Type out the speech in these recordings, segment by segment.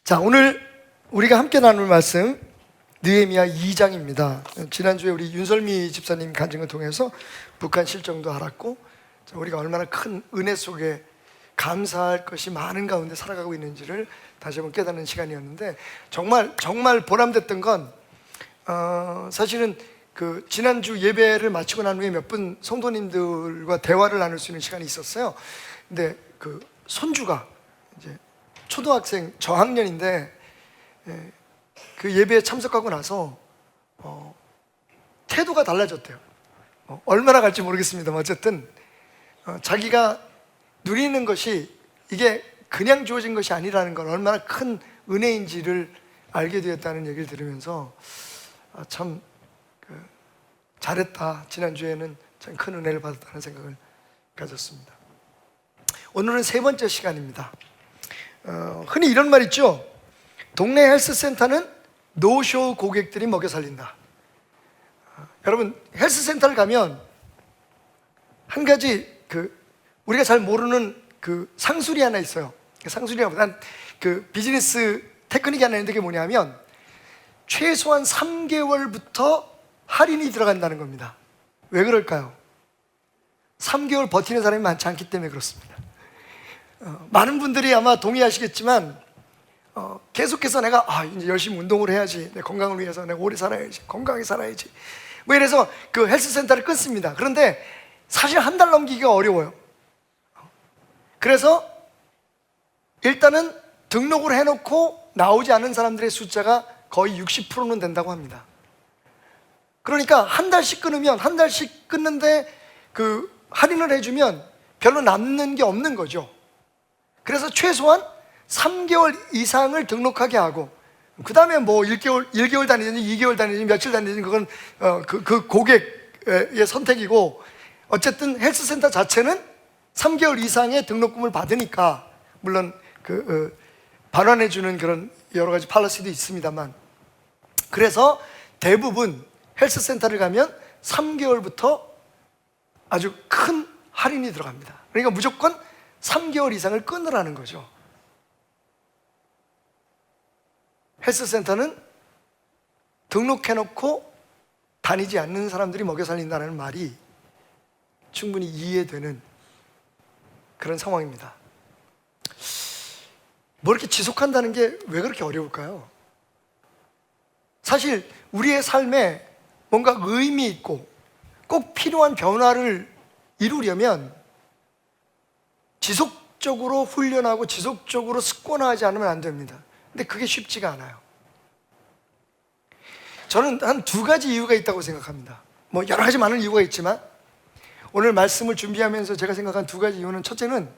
자, 오늘 우리가 함께 나눌 말씀 느헤미야 2장입니다. 지난주에 우리 윤설미 집사님 간증을 통해서 북한 실정도 알았고, 우리가 얼마나 큰 은혜 속에 감사할 것이 많은 가운데 살아가고 있는지를 다시 한번 깨닫는 시간이었는데, 정말 보람됐던 건 사실은 그 지난주 예배를 마치고 난 후에 몇 분 성도님들과 대화를 나눌 수 있는 시간이 있었어요. 근데 그 손주가 이제 초등학생 저학년인데, 그 예배에 참석하고 나서 태도가 달라졌대요. 얼마나 갈지 모르겠습니다만 어쨌든 자기가 누리는 것이 이게 그냥 주어진 것이 아니라는 걸, 얼마나 큰 은혜인지를 알게 되었다는 얘기를 들으면서 참 잘했다, 지난주에는 참 큰 은혜를 받았다는 생각을 가졌습니다. 오늘은 세 번째 시간입니다. 흔히 이런 말 있죠. 동네 헬스센터는 노쇼 고객들이 먹여 살린다. 여러분, 헬스센터를 가면 한 가지 우리가 잘 모르는 상술이 하나 있어요. 상술이라보단 비즈니스 테크닉이 하나 있는데, 그게 뭐냐면 최소한 3개월부터 할인이 들어간다는 겁니다. 왜 그럴까요? 3개월 버티는 사람이 많지 않기 때문에 그렇습니다. 많은 분들이 아마 동의하시겠지만 계속해서 내가 이제 열심히 운동을 해야지, 내 건강을 위해서 내가 오래 살아야지, 건강하게 살아야지, 뭐 이래서 그 헬스센터를 끊습니다. 그런데 사실 한 달 넘기기가 어려워요. 그래서 일단은 등록을 해놓고 나오지 않은 사람들의 숫자가 거의 60%는 된다고 합니다. 그러니까 한 달씩 끊으면, 한 달씩 끊는데 그 할인을 해주면 별로 남는 게 없는 거죠. 그래서 최소한 3개월 이상을 등록하게 하고, 그 다음에 뭐 1개월 다니든지 2개월 다니든지 며칠 다니든지 그건 그 고객의 선택이고, 어쨌든 헬스센터 자체는 3개월 이상의 등록금을 받으니까, 물론 반환해주는 그런 여러 가지 팔러시도 있습니다만, 그래서 대부분 헬스센터를 가면 3개월부터 아주 큰 할인이 들어갑니다. 그러니까 무조건 3개월 이상을 끊으라는 거죠. 헬스센터는 등록해놓고 다니지 않는 사람들이 먹여 살린다는 말이 충분히 이해되는 그런 상황입니다. 뭐 이렇게 지속한다는 게 왜 그렇게 어려울까요? 사실 우리의 삶에 뭔가 의미 있고 꼭 필요한 변화를 이루려면 지속적으로 훈련하고 지속적으로 습관화하지 않으면 안 됩니다. 근데 그게 쉽지가 않아요. 저는 한 두 가지 이유가 있다고 생각합니다. 뭐 여러 가지 많은 이유가 있지만, 오늘 말씀을 준비하면서 제가 생각한 두 가지 이유는, 첫째는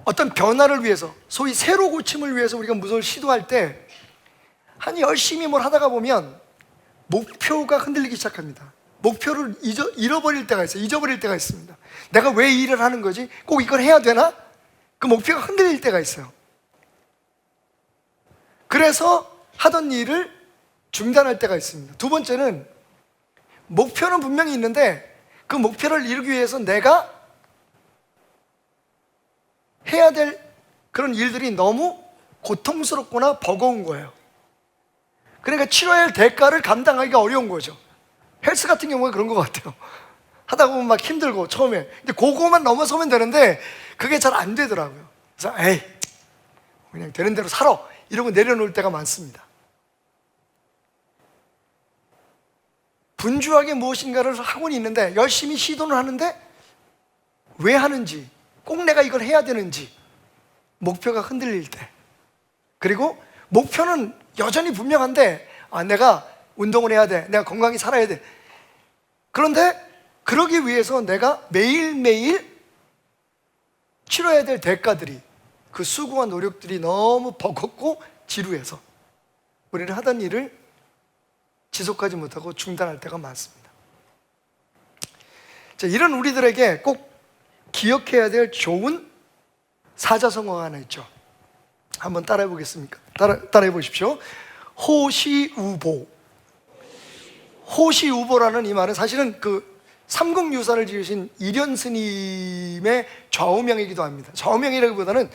어떤 변화를 위해서, 소위 새로 고침을 위해서 우리가 무엇을 시도할 때 열심히 뭘 하다가 보면 목표가 흔들리기 시작합니다. 목표를 잃어버릴 때가 있어요. 잊어버릴 때가 있습니다. 내가 왜 이 일을 하는 거지? 꼭 이걸 해야 되나? 그 목표가 흔들릴 때가 있어요. 그래서 하던 일을 중단할 때가 있습니다. 두 번째는, 목표는 분명히 있는데 그 목표를 이루기 위해서 내가 해야 될 그런 일들이 너무 고통스럽거나 버거운 거예요. 그러니까 치러야 할 대가를 감당하기가 어려운 거죠. 헬스 같은 경우가 그런 것 같아요. 하다 보면 막 힘들고 처음에, 근데 그거만 넘어서면 되는데 그게 잘 안 되더라고요. 그래서 그냥 되는 대로 살아, 이러고 내려놓을 때가 많습니다. 분주하게 무엇인가를 하고는 있는데, 열심히 시도는 하는데 왜 하는지, 꼭 내가 이걸 해야 되는지 목표가 흔들릴 때, 그리고 목표는 여전히 분명한데 내가 운동을 해야 돼, 내가 건강히 살아야 돼. 그런데 그러기 위해서 내가 매일매일 치러야 될 대가들이, 그 수고와 노력들이 너무 버겁고 지루해서 우리는 하던 일을 지속하지 못하고 중단할 때가 많습니다. 자, 이런 우리들에게 꼭 기억해야 될 좋은 사자성어가 하나 있죠. 한번 따라해 보겠습니까? 따라해 보십시오. 호시우보. 호시우보라는 이 말은 사실은 삼국유사를 지으신 이련 스님의 좌우명이기도 합니다. 좌우명이라기보다는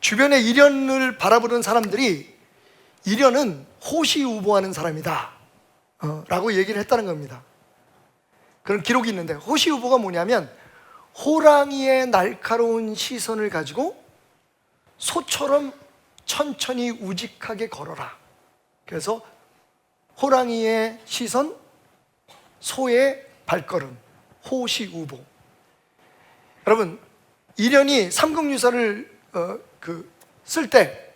주변의 이련을 바라보는 사람들이 이련은 호시우보하는 사람이다 라고 얘기를 했다는 겁니다. 그런 기록이 있는데, 호시우보가 뭐냐면 호랑이의 날카로운 시선을 가지고 소처럼 천천히 우직하게 걸어라. 그래서 호랑이의 시선, 소의 발걸음, 호시우보. 여러분, 이련이 삼국유사를 쓸 때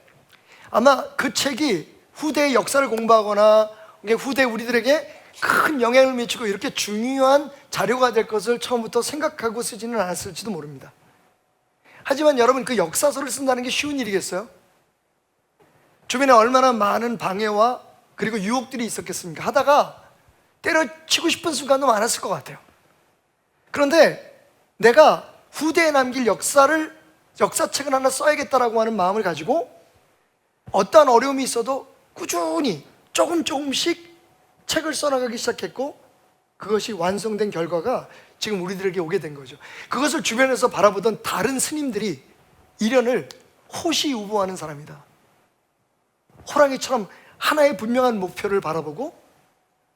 아마 그 책이 후대의 역사를 공부하거나 후대 우리들에게 큰 영향을 미치고 이렇게 중요한 자료가 될 것을 처음부터 생각하고 쓰지는 않았을지도 모릅니다. 하지만 여러분, 그 역사서를 쓴다는 게 쉬운 일이겠어요? 주변에 얼마나 많은 방해와 그리고 유혹들이 있었겠습니까? 하다가 때려치고 싶은 순간도 많았을 것 같아요. 그런데 내가 후대에 남길 역사책을 하나 써야겠다라고 하는 마음을 가지고 어떠한 어려움이 있어도 꾸준히 조금씩 책을 써나가기 시작했고, 그것이 완성된 결과가 지금 우리들에게 오게 된 거죠. 그것을 주변에서 바라보던 다른 스님들이 이련을 호시우보하는 사람이다, 호랑이처럼 하나의 분명한 목표를 바라보고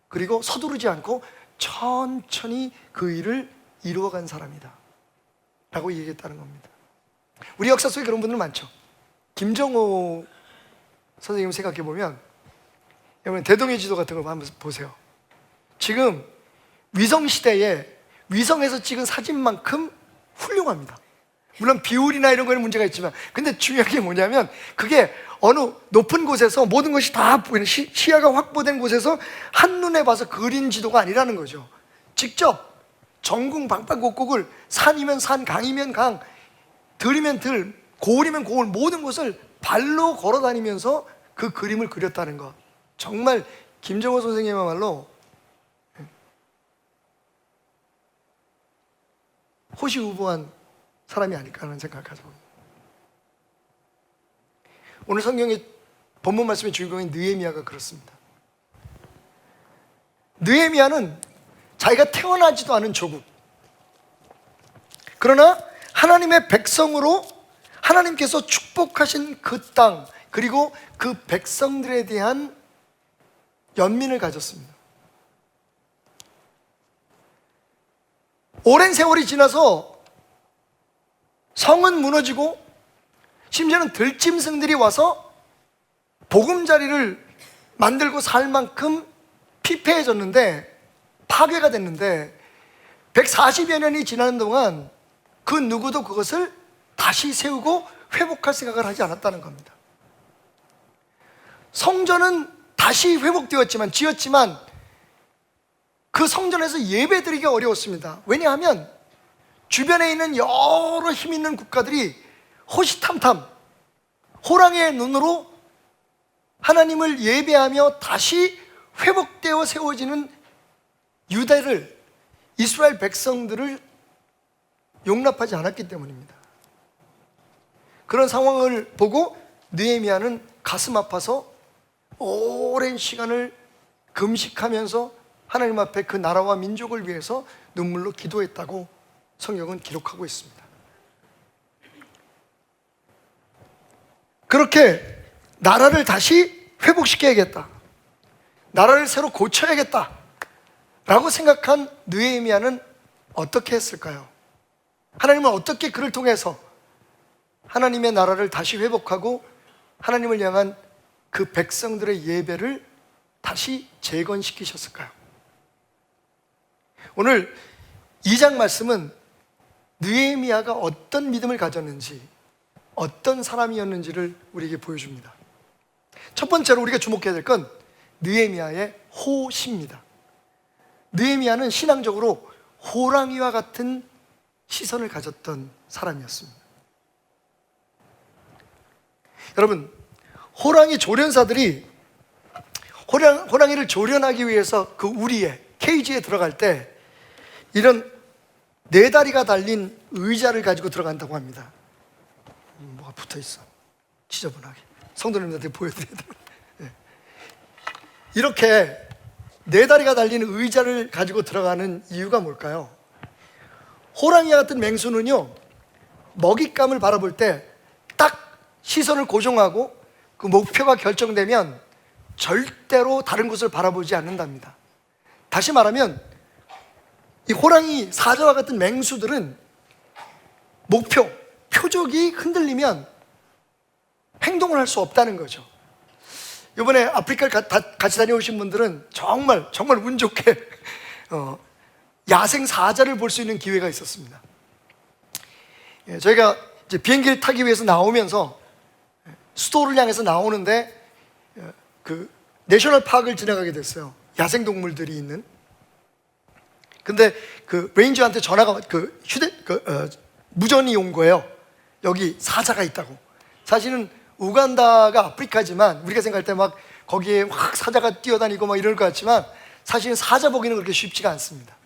그리고 서두르지 않고 천천히 그 일을 이루어간 사람이다 라고 얘기했다는 겁니다. 우리 역사 속에 그런 분들 많죠. 김정호 선생님 생각해보면, 여러분 대동의 지도 같은 거 한번 보세요. 지금 위성시대에 위성에서 찍은 사진만큼 훌륭합니다. 물론 비율이나 이런 거에는 문제가 있지만, 근데 중요한 게 뭐냐면 그게 어느 높은 곳에서 모든 것이 다 보이는 시야가 확보된 곳에서 한눈에 봐서 그린 지도가 아니라는 거죠. 직접 전궁 방방곡곡을, 산이면 산, 강이면 강, 들이면 들, 고을이면 고을, 모든 것을 발로 걸어 다니면서 그 그림을 그렸다는 것. 정말 김정호 선생님이야말로 호시우보한 사람이 아닐까 하는 생각을 가져봅니다. 오늘 성경의 본문 말씀의 주인공인 느헤미야가 그렇습니다. 느헤미야는 자기가 태어나지도 않은 조국, 그러나 하나님의 백성으로 하나님께서 축복하신 그 땅, 그리고 그 백성들에 대한 연민을 가졌습니다. 오랜 세월이 지나서 성은 무너지고 심지어는 들짐승들이 와서 보금자리를 만들고 살 만큼 피폐해졌는데, 파괴가 됐는데 140여 년이 지나는 동안 그 누구도 그것을 다시 세우고 회복할 생각을 하지 않았다는 겁니다. 성전은 다시 회복되었지만, 지었지만 그 성전에서 예배드리기 어려웠습니다. 왜냐하면 주변에 있는 여러 힘 있는 국가들이 호시탐탐 호랑이의 눈으로 하나님을 예배하며 다시 회복되어 세워지는 유대를, 이스라엘 백성들을 용납하지 않았기 때문입니다. 그런 상황을 보고 느헤미야는 가슴 아파서 오랜 시간을 금식하면서 하나님 앞에 그 나라와 민족을 위해서 눈물로 기도했다고 성경은 기록하고 있습니다. 그렇게 나라를 다시 회복시켜야겠다, 나라를 새로 고쳐야겠다 라고 생각한 느헤미야는 어떻게 했을까요? 하나님은 어떻게 그를 통해서 하나님의 나라를 다시 회복하고 하나님을 향한 그 백성들의 예배를 다시 재건시키셨을까요? 오늘 2장 말씀은 느헤미야가 어떤 믿음을 가졌는지, 어떤 사람이었는지를 우리에게 보여줍니다. 첫 번째로 우리가 주목해야 될 건 느헤미야의 호시입니다. 느헤미야는 신앙적으로 호랑이와 같은 시선을 가졌던 사람이었습니다. 여러분, 호랑이 조련사들이 호랑이를 조련하기 위해서 그 우리에, 케이지에 들어갈 때 이런 4다리가 달린 의자를 가지고 들어간다고 합니다. 뭐가 붙어 있어, 지저분하게. 성도님들한테 보여드려야 돼요. 이렇게 4다리가 달린 의자를 가지고 들어가는 이유가 뭘까요? 호랑이 같은 맹수는요, 먹잇감을 바라볼 때 딱 시선을 고정하고 그 목표가 결정되면 절대로 다른 곳을 바라보지 않는답니다. 다시 말하면 이 호랑이, 사자와 같은 맹수들은 목표, 표적이 흔들리면 행동을 할 수 없다는 거죠. 이번에 아프리카를 같이 다녀오신 분들은 정말 운 좋게 야생 사자를 볼 수 있는 기회가 있었습니다. 저희가 이제 비행기를 타기 위해서 나오면서 수도를 향해서 나오는데 그 내셔널 파크를 지나가게 됐어요. 야생 동물들이 있는. 근데 그 레인저한테 전화가 무전이 온 거예요. 여기 사자가 있다고. 사실은 우간다가 아프리카지만 우리가 생각할 때 막 거기에 확 사자가 뛰어다니고 막 이럴 것 같지만 사실은 사자 보기는 그렇게 쉽지가 않습니다.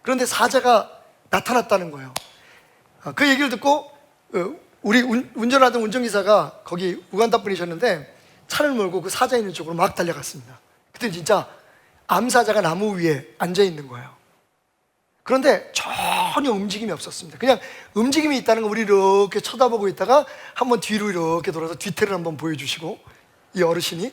그런데 사자가 나타났다는 거예요. 그 얘기를 듣고 우리 운전하던 운전기사가 거기 우간다 분이셨는데 차를 몰고 그 사자 있는 쪽으로 막 달려갔습니다. 그때 진짜 암사자가 나무 위에 앉아 있는 거예요. 그런데 전혀 움직임이 없었습니다. 그냥 움직임이 있다는 거 우리 이렇게 쳐다보고 있다가 한번 뒤로 이렇게 돌아서 뒤태를 한번 보여주시고, 이 어르신이,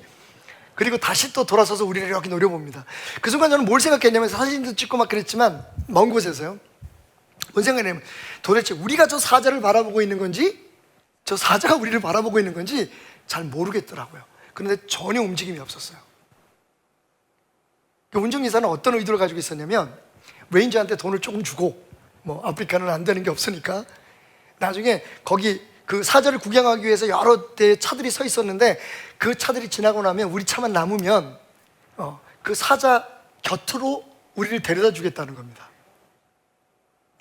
그리고 다시 또 돌아서서 우리를 이렇게 노려봅니다. 그 순간 저는 뭘 생각했냐면, 사진도 찍고 막 그랬지만 먼 곳에서요, 뭔 생각이냐면 도대체 우리가 저 사자를 바라보고 있는 건지 저 사자가 우리를 바라보고 있는 건지 잘 모르겠더라고요. 그런데 전혀 움직임이 없었어요. 그 운전기사는 어떤 의도를 가지고 있었냐면, 레인저한테 돈을 조금 주고, 뭐 아프리카는 안 되는 게 없으니까, 나중에 거기 그 사자를 구경하기 위해서 여러 대의 차들이 서 있었는데 그 차들이 지나고 나면 우리 차만 남으면 그 사자 곁으로 우리를 데려다 주겠다는 겁니다.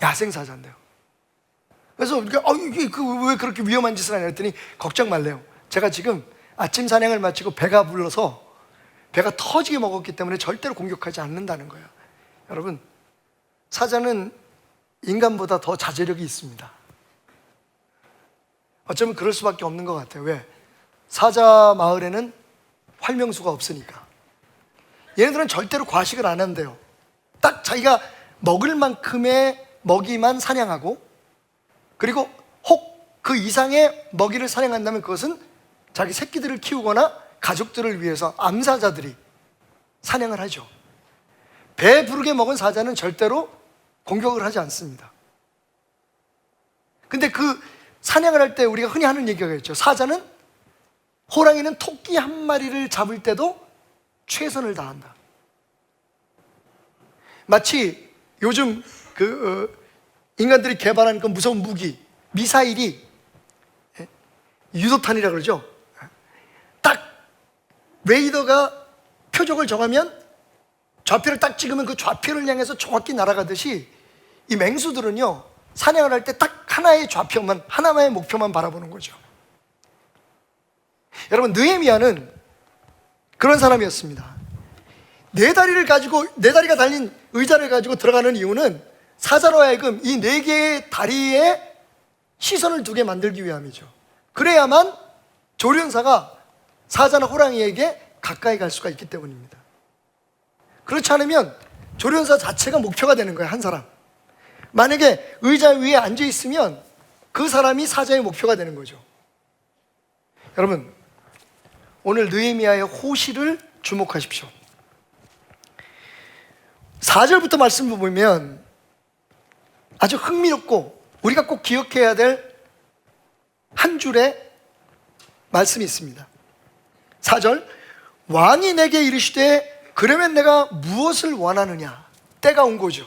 야생 사자인데요. 그래서 우리가 이게 왜 그렇게 위험한 짓을 하냐 했더니 걱정 말래요. 제가 지금 아침 사냥을 마치고 배가 불러서 배가 터지게 먹었기 때문에 절대로 공격하지 않는다는 거예요. 여러분, 사자는 인간보다 더 자제력이 있습니다. 어쩌면 그럴 수밖에 없는 것 같아요. 왜? 사자 마을에는 활명수가 없으니까. 얘네들은 절대로 과식을 안 한대요. 딱 자기가 먹을 만큼의 먹이만 사냥하고, 그리고 혹 그 이상의 먹이를 사냥한다면 그것은 자기 새끼들을 키우거나 가족들을 위해서 암사자들이 사냥을 하죠. 배 부르게 먹은 사자는 절대로 공격을 하지 않습니다. 근데 그 사냥을 할 때 우리가 흔히 하는 얘기가 있죠. 사자는, 호랑이는 토끼 한 마리를 잡을 때도 최선을 다한다. 마치 요즘 인간들이 개발한 그 무서운 무기, 미사일이 유도탄이라고 그러죠. 딱 레이더가 표적을 정하면 좌표를 딱 찍으면 그 좌표를 향해서 정확히 날아가듯이, 이 맹수들은요, 사냥을 할 때 딱 하나의 좌표만, 하나의 목표만 바라보는 거죠. 여러분, 느헤미야는 그런 사람이었습니다. 네 다리가 달린 의자를 가지고 들어가는 이유는 사자로 하여금 이 네 개의 다리에 시선을 두게 만들기 위함이죠. 그래야만 조련사가 사자나 호랑이에게 가까이 갈 수가 있기 때문입니다. 그렇지 않으면 조련사 자체가 목표가 되는 거예요, 한 사람. 만약에 의자 위에 앉아 있으면 그 사람이 사자의 목표가 되는 거죠. 여러분, 오늘 느헤미야의 호시를 주목하십시오. 4절부터 말씀을 보면 아주 흥미롭고 우리가 꼭 기억해야 될 한 줄의 말씀이 있습니다. 4절, 왕이 내게 이르시되 그러면 내가 무엇을 원하느냐. 때가 온 거죠.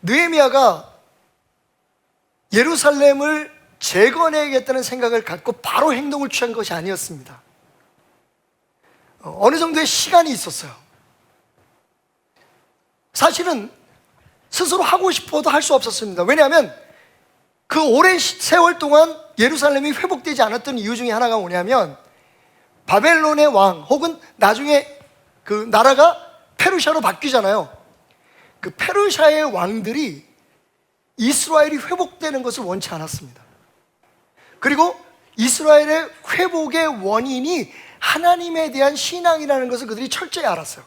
느헤미야가 예루살렘을 재건해야겠다는 생각을 갖고 바로 행동을 취한 것이 아니었습니다. 어느 정도의 시간이 있었어요. 사실은 스스로 하고 싶어도 할 수 없었습니다. 왜냐하면 그 오랜 세월 동안 예루살렘이 회복되지 않았던 이유 중에 하나가 뭐냐면, 바벨론의 왕, 혹은 나중에 그 나라가 페르시아로 바뀌잖아요. 그 페르시아의 왕들이 이스라엘이 회복되는 것을 원치 않았습니다. 그리고 이스라엘의 회복의 원인이 하나님에 대한 신앙이라는 것을 그들이 철저히 알았어요.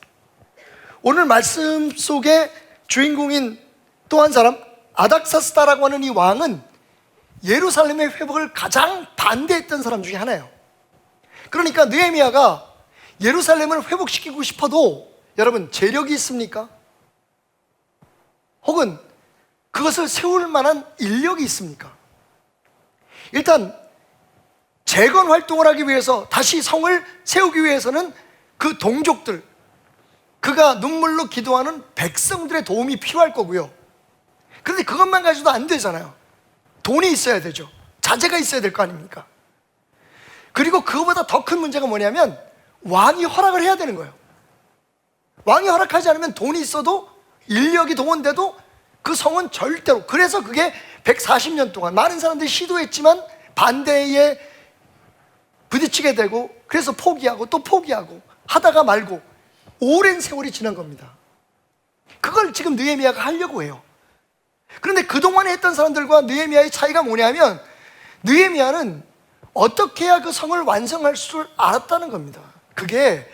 오늘 말씀 속의 주인공인 또 한 사람, 아닥사스다라고 하는 이 왕은 예루살렘의 회복을 가장 반대했던 사람 중에 하나예요. 그러니까 느헤미야가 예루살렘을 회복시키고 싶어도 여러분 재력이 있습니까? 혹은 그것을 세울 만한 인력이 있습니까? 일단 재건 활동을 하기 위해서, 다시 성을 세우기 위해서는 그 동족들, 그가 눈물로 기도하는 백성들의 도움이 필요할 거고요. 그런데 그것만 가지고도 안 되잖아요. 돈이 있어야 되죠. 자재가 있어야 될 거 아닙니까? 그리고 그거보다 더 큰 문제가 뭐냐면 왕이 허락을 해야 되는 거예요. 왕이 허락하지 않으면 돈이 있어도, 인력이 동원돼도 그 성은 절대로, 그래서 그게 140년 동안 많은 사람들이 시도했지만 반대에 부딪히게 되고, 그래서 포기하고 또 포기하고 하다가 말고 오랜 세월이 지난 겁니다. 그걸 지금 느헤미야가 하려고 해요. 그런데 그동안에 했던 사람들과 느헤미야의 차이가 뭐냐면, 느헤미야는 어떻게 해야 그 성을 완성할 줄 알았다는 겁니다. 그게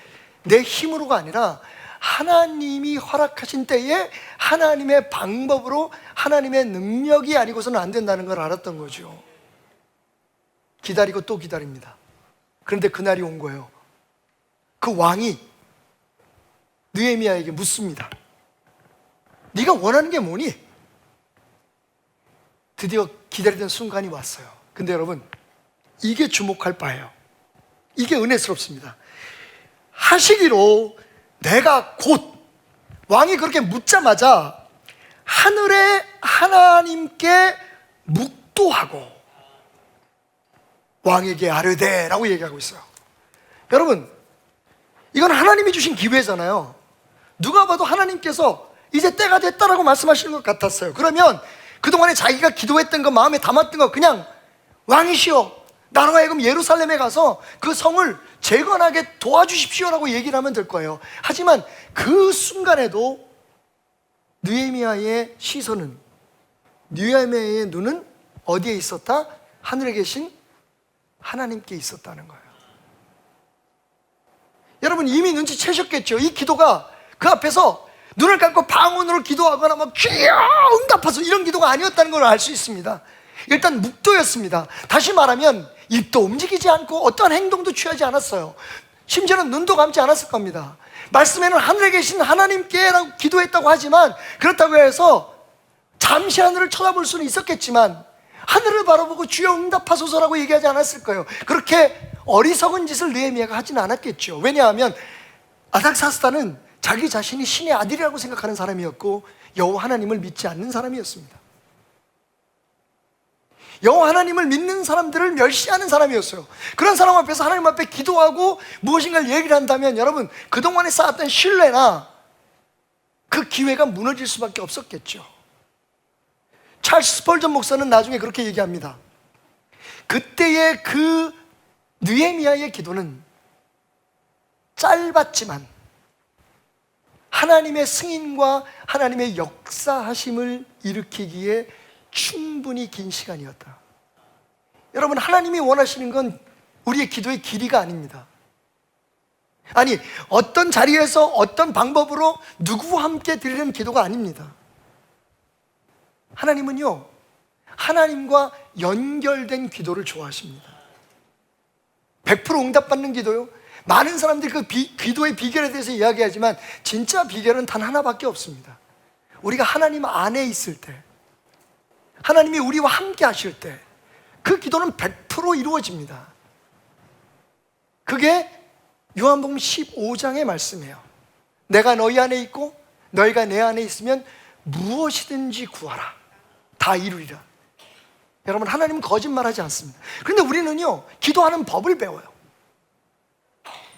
내 힘으로가 아니라 하나님이 허락하신 때에 하나님의 방법으로, 하나님의 능력이 아니고서는 안 된다는 걸 알았던 거죠. 기다리고 또 기다립니다. 그런데 그날이 온 거예요. 그 왕이 느헤미야에게 묻습니다. 네가 원하는 게 뭐니? 드디어 기다리던 순간이 왔어요. 근데 여러분, 이게 주목할 바예요. 이게 은혜스럽습니다. 하시기로 내가 곧, 왕이 그렇게 묻자마자 하늘의 하나님께 묵도하고 왕에게 아뢰되라고 얘기하고 있어요. 여러분, 이건 하나님이 주신 기회잖아요. 누가 봐도 하나님께서 이제 때가 됐다라고 말씀하시는 것 같았어요. 그러면 그동안에 자기가 기도했던 거, 마음에 담았던 거, 그냥 왕이시여, 나로 하여금 예루살렘에 가서 그 성을 재건하게 도와주십시오라고 얘기를 하면 될 거예요. 하지만 그 순간에도 느헤미야의 시선은, 느헤미야의 눈은 어디에 있었다? 하늘에 계신 하나님께 있었다는 거예요. 여러분, 이미 눈치채셨겠죠? 이 기도가 그 앞에서 눈을 감고 방언으로 기도하거나 막 주여 응답하소 이런 기도가 아니었다는 걸 알 수 있습니다. 일단 묵도였습니다. 다시 말하면 입도 움직이지 않고 어떠한 행동도 취하지 않았어요. 심지어는 눈도 감지 않았을 겁니다. 말씀에는 하늘에 계신 하나님께라고 기도했다고 하지만, 그렇다고 해서 잠시 하늘을 쳐다볼 수는 있었겠지만 하늘을 바라보고 주여 응답하소서라고 얘기하지 않았을 거예요. 그렇게 어리석은 짓을 느헤미야가 하지는 않았겠죠. 왜냐하면 아닥사스다는 자기 자신이 신의 아들이라고 생각하는 사람이었고 여호와 하나님을 믿지 않는 사람이었습니다. 여호와 하나님을 믿는 사람들을 멸시하는 사람이었어요. 그런 사람 앞에서 하나님 앞에 기도하고 무엇인가를 얘기를 한다면 여러분, 그동안에 쌓았던 신뢰나 그 기회가 무너질 수밖에 없었겠죠. 찰스 스펄전 목사는 나중에 그렇게 얘기합니다. 그때의 그 느헤미야의 기도는 짧았지만 하나님의 승인과 하나님의 역사하심을 일으키기에 충분히 긴 시간이었다. 여러분, 하나님이 원하시는 건 우리의 기도의 길이가 아닙니다. 아니, 어떤 자리에서 어떤 방법으로 누구와 함께 드리는 기도가 아닙니다. 하나님은요, 하나님과 연결된 기도를 좋아하십니다. 100% 응답받는 기도요. 많은 사람들이 그 기도의 비결에 대해서 이야기하지만 진짜 비결은 단 하나밖에 없습니다. 우리가 하나님 안에 있을 때, 하나님이 우리와 함께 하실 때 그 기도는 100% 이루어집니다. 그게 요한복음 15장의 말씀이에요. 내가 너희 안에 있고 너희가 내 안에 있으면 무엇이든지 구하라, 다 이루리라. 여러분, 하나님은 거짓말하지 않습니다. 그런데 우리는요, 기도하는 법을 배워요.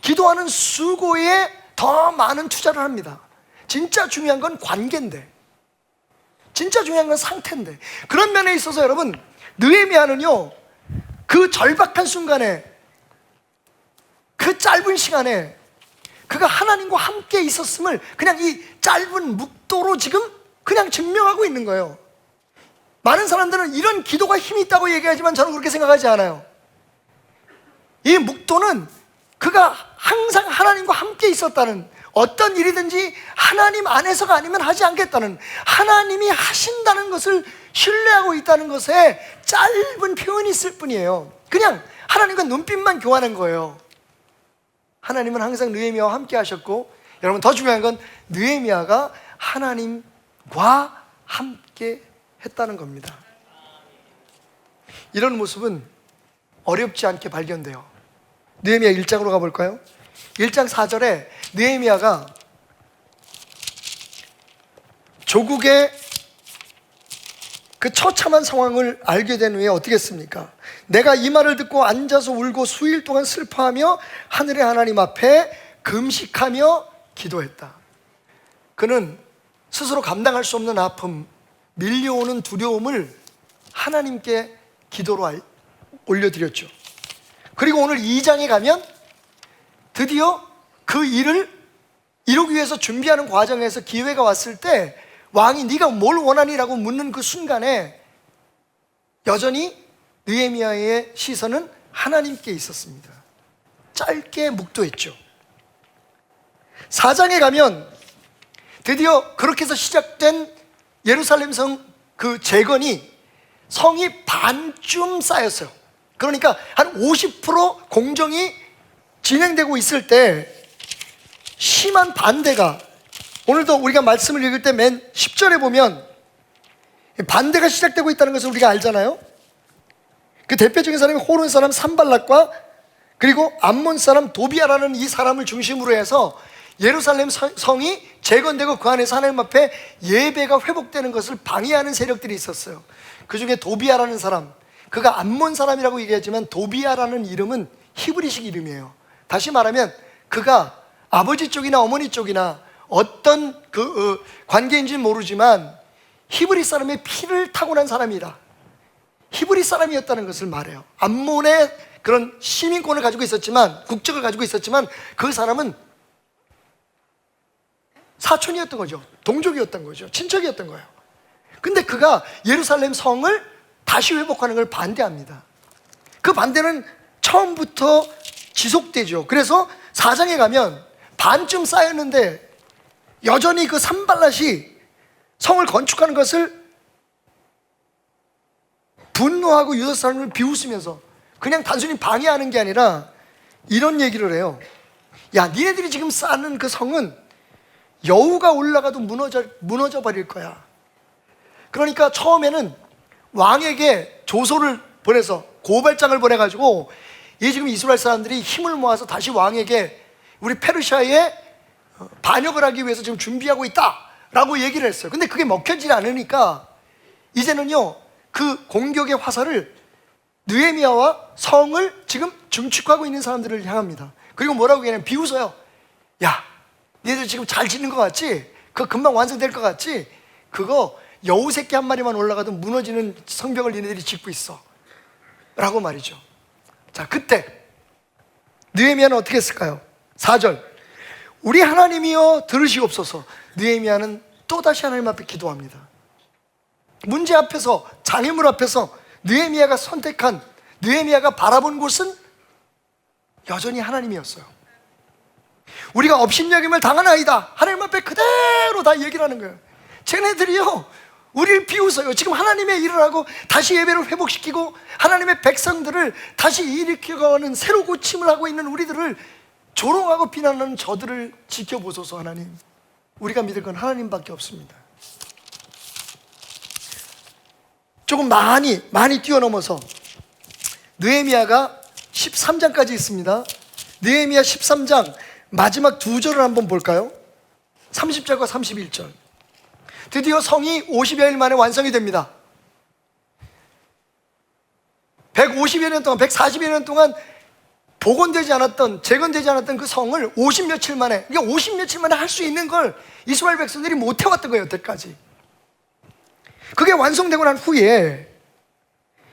기도하는 수고에 더 많은 투자를 합니다. 진짜 중요한 건 관계인데, 진짜 중요한 건 상태인데, 그런 면에 있어서 여러분, 느헤미야는요, 그 절박한 순간에, 그 짧은 시간에 그가 하나님과 함께 있었음을 그냥 이 짧은 묵도로 지금 그냥 증명하고 있는 거예요. 많은 사람들은 이런 기도가 힘이 있다고 얘기하지만 저는 그렇게 생각하지 않아요. 이 묵도는 그가 항상 하나님과 함께 있었다는, 어떤 일이든지 하나님 안에서가 아니면 하지 않겠다는, 하나님이 하신다는 것을 신뢰하고 있다는 것에 짧은 표현이 있을 뿐이에요. 그냥 하나님과 눈빛만 교환한 거예요. 하나님은 항상 느헤미야와 함께 하셨고, 여러분 더 중요한 건 느헤미야가 하나님과 함께 했다는 겁니다. 이런 모습은 어렵지 않게 발견돼요. 느헤미야 1장으로 가볼까요? 1장 4절에 느헤미야가 조국의 그 처참한 상황을 알게 된 후에 어떻게 했습니까? 내가 이 말을 듣고 앉아서 울고 수일 동안 슬퍼하며 하늘의 하나님 앞에 금식하며 기도했다. 그는 스스로 감당할 수 없는 아픔, 밀려오는 두려움을 하나님께 기도로 올려드렸죠. 그리고 오늘 2장에 가면 드디어 그 일을 이루기 위해서 준비하는 과정에서 기회가 왔을 때 왕이 네가 뭘 원하니라고 묻는 그 순간에 여전히 느헤미야의 시선은 하나님께 있었습니다. 짧게 묵도했죠. 4장에 가면 드디어 그렇게 해서 시작된 예루살렘 성 그 재건이 성이 반쯤 쌓였어요. 그러니까 한 50% 공정이 진행되고 있을 때 심한 반대가, 오늘도 우리가 말씀을 읽을 때 맨 10절에 보면 반대가 시작되고 있다는 것을 우리가 알잖아요. 그 대표적인 사람이 호론 사람 산발락과 그리고 암몬 사람 도비아라는 이 사람을 중심으로 해서 예루살렘 성이 재건되고 그 안에서 하나님 앞에 예배가 회복되는 것을 방해하는 세력들이 있었어요. 그 중에 도비아라는 사람, 그가 암몬 사람이라고 얘기하지만 도비아라는 이름은 히브리식 이름이에요. 다시 말하면 그가 아버지 쪽이나 어머니 쪽이나 어떤 관계인지는 모르지만 히브리 사람의 피를 타고난 사람이라, 히브리 사람이었다는 것을 말해요. 암몬의 그런 시민권을 가지고 있었지만, 국적을 가지고 있었지만 그 사람은 사촌이었던 거죠. 동족이었던 거죠. 친척이었던 거예요. 근데 그가 예루살렘 성을 다시 회복하는 걸 반대합니다. 그 반대는 처음부터 지속되죠. 그래서 4장에 가면 반쯤 쌓였는데 여전히 그 산발랏이 성을 건축하는 것을 분노하고 유다 사람을 비웃으면서 그냥 단순히 방해하는 게 아니라 이런 얘기를 해요. 야, 니네들이 지금 쌓는 그 성은 여우가 올라가도 무너져 버릴 거야. 그러니까 처음에는 왕에게 조소를 보내서 고발장을 보내가지고 이 지금 이스라엘 사람들이 힘을 모아서 다시 왕에게 우리 페르시아에 반역을 하기 위해서 지금 준비하고 있다라고 얘기를 했어요. 근데 그게 먹혀지지 않으니까 이제는요 그 공격의 화살을 느헤미야와 성을 지금 증축하고 있는 사람들을 향합니다. 그리고 뭐라고 얘기하냐면 비웃어요. 야, 니들 지금 잘 짓는 것 같지? 그거 금방 완성될 것 같지? 그거 여우 새끼 한 마리만 올라가도 무너지는 성벽을 니네들이 짓고 있어 라고 말이죠. 자, 그때 느헤미야는 어떻게 했을까요? 4절, 우리 하나님이여 들으시옵소서. 느헤미야는 또다시 하나님 앞에 기도합니다. 문제 앞에서, 장애물 앞에서 느헤미야가 선택한, 느헤미야가 바라본 곳은 여전히 하나님이었어요. 우리가 업신여김을 당하나이다, 하나님 앞에 그대로 다 얘기를 하는 거예요. 쟤네들이요 우리를 비웃어요. 지금 하나님의 일을 하고 다시 예배를 회복시키고 하나님의 백성들을 다시 일으켜가는 새로 고침을 하고 있는 우리들을 조롱하고 비난하는 저들을 지켜보소서. 하나님, 우리가 믿을 건 하나님밖에 없습니다. 조금 많이 뛰어넘어서 느헤미야가 13장까지 있습니다. 느헤미야 13장 마지막 두 절을 한번 볼까요? 30절과 31절. 드디어 성이 50여일 만에 완성이 됩니다. 150여 년 동안, 140여 년 동안 복원되지 않았던, 재건되지 않았던 그 성을 50 며칠 만에, 그러니까 50 며칠 만에 할 수 있는 걸 이스라엘 백성들이 못 해왔던 거예요, 여태까지. 그게 완성되고 난 후에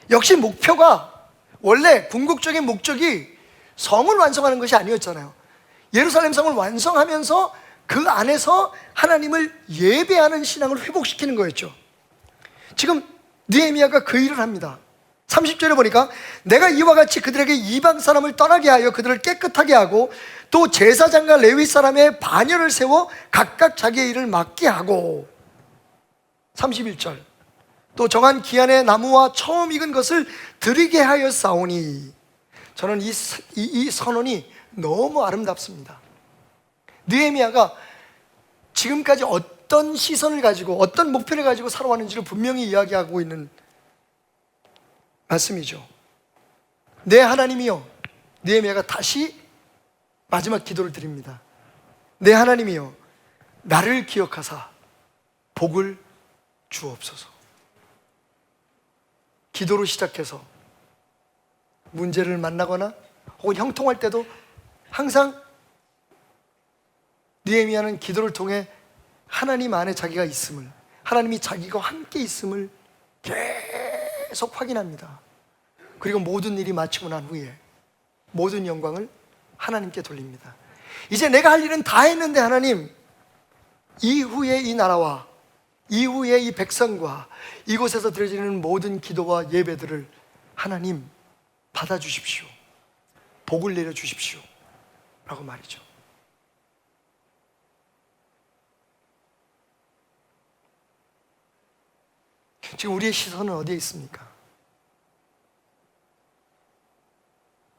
역시 목표가, 원래 궁극적인 목적이 성을 완성하는 것이 아니었잖아요. 예루살렘 성을 완성하면서 그 안에서 하나님을 예배하는 신앙을 회복시키는 거였죠. 지금 느헤미야가 그 일을 합니다. 30절에 보니까 내가 이와 같이 그들에게 이방 사람을 떠나게 하여 그들을 깨끗하게 하고 또 제사장과 레위 사람의 반열을 세워 각각 자기의 일을 맡게 하고, 31절, 또 정한 기한의 나무와 처음 익은 것을 드리게 하여 싸우니. 저는 이 선언이 너무 아름답습니다. 느헤미야가 지금까지 어떤 시선을 가지고 어떤 목표를 가지고 살아왔는지를 분명히 이야기하고 있는 말씀이죠. 내 하나님이여, 느헤미야가 다시 마지막 기도를 드립니다. 내 하나님이여, 나를 기억하사 복을 주옵소서. 기도로 시작해서 문제를 만나거나 혹은 형통할 때도 항상 느헤미야는 기도를 통해 하나님 안에 자기가 있음을, 하나님이 자기가 함께 있음을 계속 확인합니다. 그리고 모든 일이 마치고 난 후에 모든 영광을 하나님께 돌립니다. 이제 내가 할 일은 다 했는데 하나님, 이후에 이 나라와 이후에 이 백성과 이곳에서 드려지는 모든 기도와 예배들을 하나님 받아주십시오. 복을 내려주십시오 라고 말이죠. 지금 우리의 시선은 어디에 있습니까?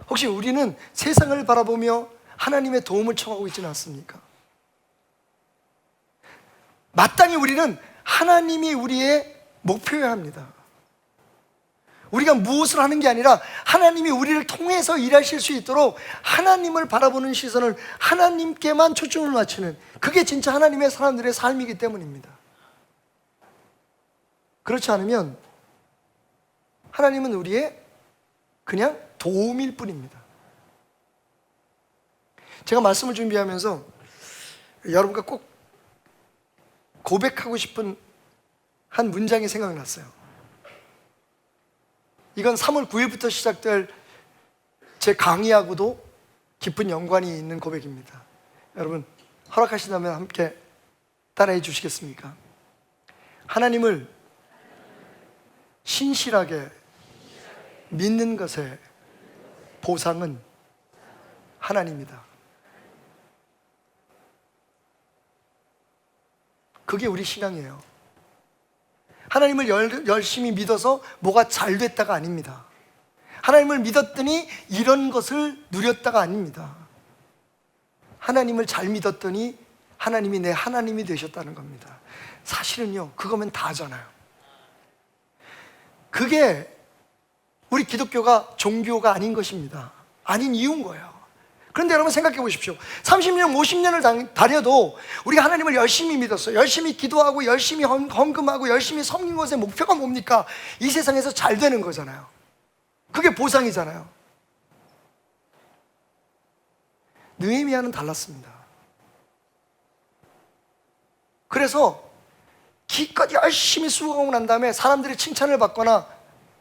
혹시 우리는 세상을 바라보며 하나님의 도움을 청하고 있지는 않습니까? 마땅히 우리는 하나님이 우리의 목표여야 합니다. 우리가 무엇을 하는 게 아니라 하나님이 우리를 통해서 일하실 수 있도록 하나님을 바라보는 시선을 하나님께만 초점을 맞추는, 그게 진짜 하나님의 사람들의 삶이기 때문입니다. 그렇지 않으면 하나님은 우리의 그냥 도움일 뿐입니다. 제가 말씀을 준비하면서 여러분과 꼭 고백하고 싶은 한 문장이 생각났어요. 이건 3월 9일부터 시작될 제 강의하고도 깊은 연관이 있는 고백입니다. 여러분 허락하신다면 함께 따라해 주시겠습니까? 하나님을 신실하게 믿는 것의 보상은 하나님이다. 그게 우리 신앙이에요. 하나님을 열심히 믿어서 뭐가 잘 됐다가 아닙니다. 하나님을 믿었더니 이런 것을 누렸다가 아닙니다. 하나님을 잘 믿었더니 하나님이 내 하나님이 되셨다는 겁니다. 사실은요, 그거면 다잖아요. 그게 우리 기독교가 종교가 아닌 것입니다. 아닌 이유인 거예요. 그런데 여러분 생각해 보십시오. 30년, 50년을 다녀도 우리가 하나님을 열심히 믿었어요. 열심히 기도하고 열심히 헌금하고 열심히 섬긴 것의 목표가 뭡니까? 이 세상에서 잘 되는 거잖아요. 그게 보상이잖아요. 느헤미야는 달랐습니다. 그래서 기껏 열심히 수고하고 난 다음에 사람들의 칭찬을 받거나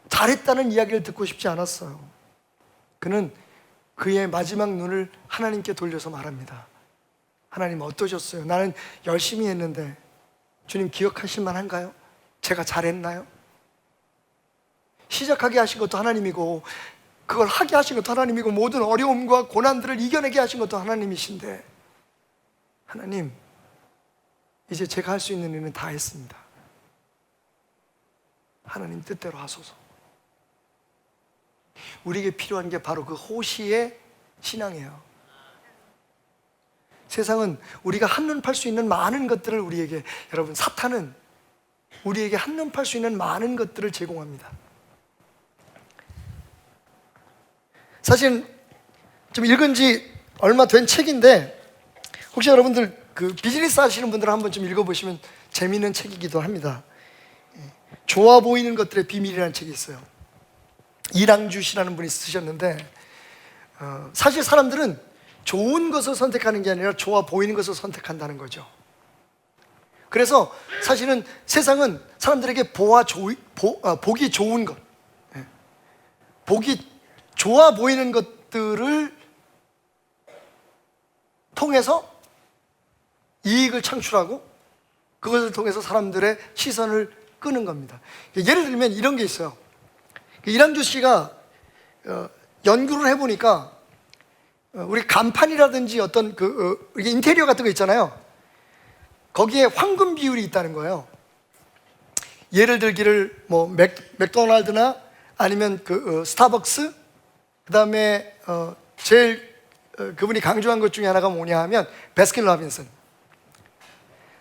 잘했다는 이야기를 듣고 싶지 않았어요. 그는 그의 마지막 눈을 하나님께 돌려서 말합니다. 하나님 어떠셨어요? 나는 열심히 했는데 주님 기억하실 만한가요? 제가 잘했나요? 시작하게 하신 것도 하나님이고 그걸 하게 하신 것도 하나님이고 모든 어려움과 고난들을 이겨내게 하신 것도 하나님이신데, 하나님 이제 제가 할 수 있는 일은 다 했습니다. 하나님 뜻대로 하소서. 우리에게 필요한 게 바로 그 호시의 신앙이에요. 세상은 우리가 한눈 팔 수 있는 많은 것들을 우리에게, 여러분 사탄은 우리에게 한눈 팔 수 있는 많은 것들을 제공합니다. 사실 좀 읽은 지 얼마 된 책인데 혹시 여러분들 그 비즈니스 하시는 분들은 한번 좀 읽어보시면 재미있는 책이기도 합니다. 좋아 보이는 것들의 비밀이라는 책이 있어요. 이랑주 씨라는 분이 쓰셨는데 사실 사람들은 좋은 것을 선택하는 게 아니라 좋아 보이는 것을 선택한다는 거죠. 그래서 사실은 세상은 사람들에게 보기 좋은 것, 보기 좋아 보이는 것들을 통해서 이익을 창출하고 그것을 통해서 사람들의 시선을 끄는 겁니다. 예를 들면 이런 게 있어요. 이랑주 씨가 연구를 해보니까 우리 간판이라든지 어떤 인테리어 같은 거 있잖아요. 거기에 황금 비율이 있다는 거예요. 예를 들기를 뭐 맥도날드나 아니면 스타벅스, 그다음에 제일 그분이 강조한 것 중에 하나가 뭐냐 하면 베스킨라빈슨.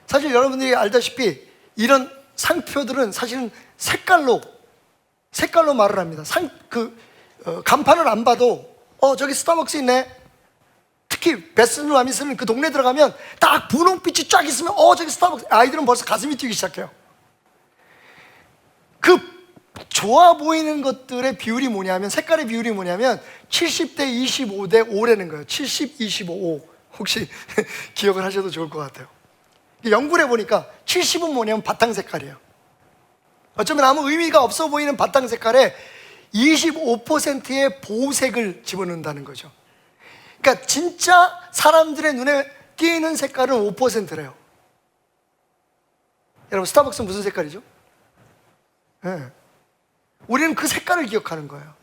사실 여러분들이 알다시피 이런 상표들은 사실은 색깔로 말을 합니다. 간판을 안 봐도 저기 스타벅스 있네. 특히 베스킨라빈스는 그 동네 들어가면 딱 분홍빛이 쫙 있으면 저기 스타벅스. 아이들은 벌써 가슴이 뛰기 시작해요. 그 좋아 보이는 것들의 비율이 뭐냐면, 색깔의 비율이 뭐냐면 70대 25대 5라는 거예요. 70, 25, 5. 혹시 기억을 하셔도 좋을 것 같아요. 연구를 해보니까 70은 뭐냐면 바탕 색깔이에요. 어쩌면 아무 의미가 없어 보이는 바탕 색깔에 25%의 보색을 집어넣는다는 거죠. 그러니까 진짜 사람들의 눈에 띄는 색깔은 5%래요. 여러분, 스타벅스는 무슨 색깔이죠? 네. 우리는 그 색깔을 기억하는 거예요.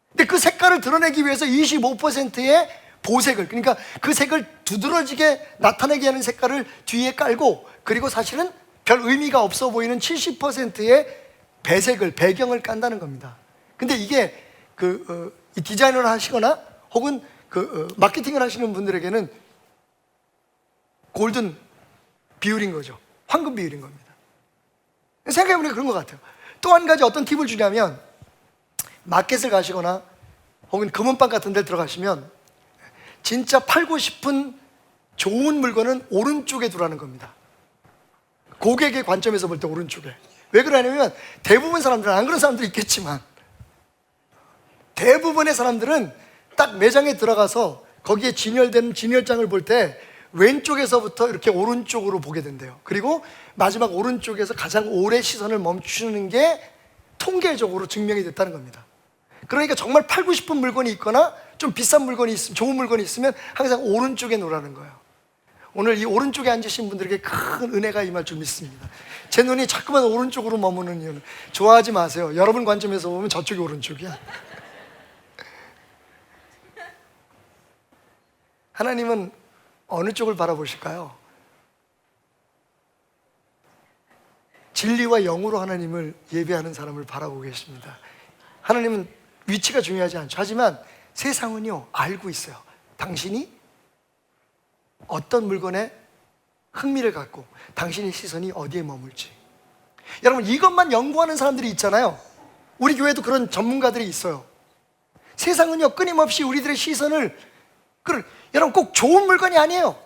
근데 그 색깔을 드러내기 위해서 25%의 보색을, 그러니까 그 색을 두드러지게 나타내게 하는 색깔을 뒤에 깔고, 그리고 사실은 별 의미가 없어 보이는 70%의 배경을 깐다는 겁니다. 근데 이게 이 디자인을 하시거나 혹은 마케팅을 하시는 분들에게는 골든 비율인 거죠. 황금 비율인 겁니다. 생각해보니까 그런 것 같아요. 또 한 가지 어떤 팁을 주냐면, 마켓을 가시거나 혹은 금은방 같은 데 들어가시면 진짜 팔고 싶은 좋은 물건은 오른쪽에 두라는 겁니다. 고객의 관점에서 볼 때 오른쪽에. 왜 그러냐면 대부분 사람들은, 안 그런 사람들이 있겠지만 대부분의 사람들은 딱 매장에 들어가서 거기에 진열된 진열장을 볼 때 왼쪽에서부터 이렇게 오른쪽으로 보게 된대요. 그리고 마지막 오른쪽에서 가장 오래 시선을 멈추는 게 통계적으로 증명이 됐다는 겁니다. 그러니까 정말 팔고 싶은 물건이 있거나 좀 비싼 물건이 있으면, 좋은 물건이 있으면 항상 오른쪽에 놓으라는 거예요. 오늘 이 오른쪽에 앉으신 분들에게 큰 은혜가 임할 줄 믿습니다. 제 눈이 자꾸만 오른쪽으로 머무는 이유는, 좋아하지 마세요. 여러분 관점에서 보면 저쪽이 오른쪽이야. 하나님은 어느 쪽을 바라보실까요? 진리와 영으로 하나님을 예배하는 사람을 바라보고 계십니다. 하나님은 위치가 중요하지 않죠. 하지만 세상은요, 알고 있어요. 당신이 어떤 물건에 흥미를 갖고 당신의 시선이 어디에 머물지. 여러분, 이것만 연구하는 사람들이 있잖아요. 우리 교회도 그런 전문가들이 있어요. 세상은요, 끊임없이 우리들의 시선을, 여러분, 꼭 좋은 물건이 아니에요.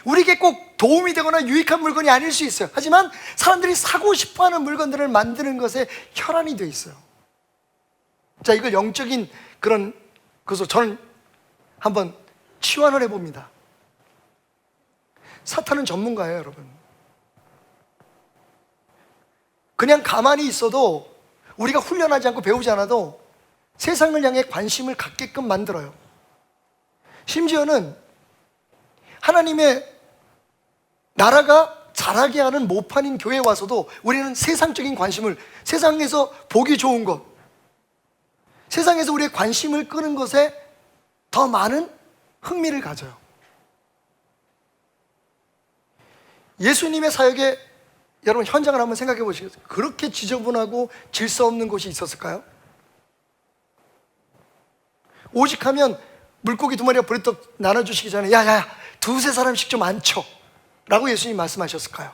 우리에게 꼭 도움이 되거나 유익한 물건이 아닐 수 있어요. 하지만 사람들이 사고 싶어하는 물건들을 만드는 것에 혈안이 돼 있어요. 자, 이걸 영적인 그래서 저는 한번 치환을 해봅니다. 사탄은 전문가예요, 여러분. 그냥 가만히 있어도, 우리가 훈련하지 않고 배우지 않아도 세상을 향해 관심을 갖게끔 만들어요. 심지어는 하나님의 나라가 자라게 하는 모판인 교회에 와서도 우리는 세상적인 관심을, 세상에서 보기 좋은 것, 세상에서 우리의 관심을 끄는 것에 더 많은 흥미를 가져요. 예수님의 사역에 여러분 현장을 한번 생각해 보시겠어요? 그렇게 지저분하고 질서 없는 곳이 있었을까요? 오직하면 물고기 2마리가 버리떡 나눠주시기 전에 야야야, 2-3사람씩 좀 앉혀 라고 예수님 말씀하셨을까요?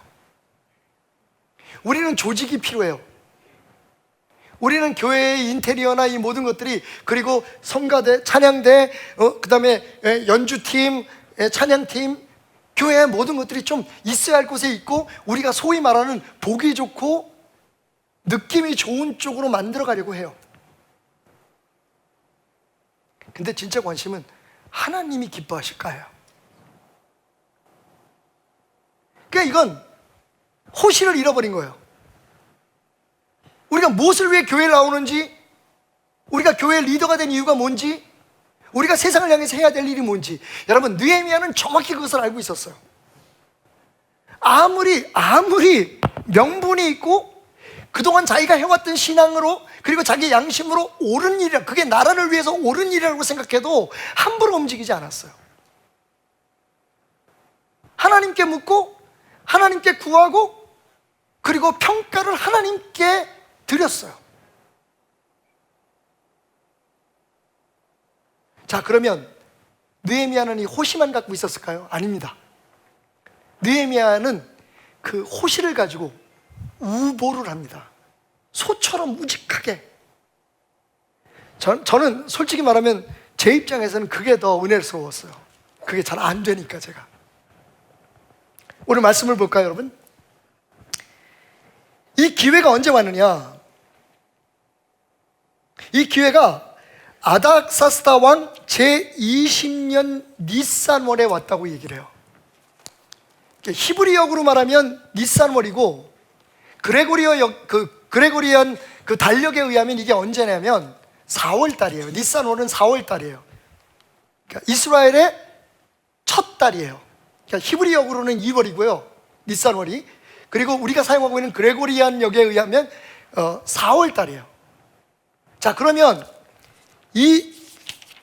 우리는 조직이 필요해요. 우리는 교회의 인테리어나 이 모든 것들이, 그리고 성가대, 찬양대, 그 다음에 연주팀, 찬양팀, 교회의 모든 것들이 좀 있어야 할 곳에 있고, 우리가 소위 말하는 보기 좋고 느낌이 좋은 쪽으로 만들어 가려고 해요. 근데 진짜 관심은 하나님이 기뻐하실까요? 그러니까 이건 호실을 잃어버린 거예요. 우리가 무엇을 위해 교회에 나오는지, 우리가 교회의 리더가 된 이유가 뭔지, 우리가 세상을 향해서 해야 될 일이 뭔지, 여러분, 느헤미야는 정확히 그것을 알고 있었어요. 아무리 명분이 있고 그동안 자기가 해왔던 신앙으로, 그리고 자기 양심으로 옳은 일이라, 그게 나라를 위해서 옳은 일이라고 생각해도 함부로 움직이지 않았어요. 하나님께 묻고 하나님께 구하고 그리고 평가를 하나님께 드렸어요. 자, 그러면 느헤미야는 이 호시만 갖고 있었을까요? 아닙니다. 느헤미야는 그 호시를 가지고 우보를 합니다. 소처럼 우직하게. 저는 솔직히 말하면 제 입장에서는 그게 더 은혜스러웠어요. 그게 잘 안 되니까 제가. 오늘 말씀을 볼까요, 여러분? 이 기회가 언제 왔느냐? 이 기회가 아닥사스다 왕 제20년 니산월에 왔다고 얘기를 해요. 히브리역으로 말하면 니산월이고, 그레고리안 그 달력에 의하면 이게 언제냐면 4월 달이에요. 니산월은 4월 달이에요. 그러니까 이스라엘의 첫 달이에요. 그러니까 히브리역으로는 2월이고요. 니산월이. 그리고 우리가 사용하고 있는 그레고리안 역에 의하면 4월 달이에요. 자, 그러면 이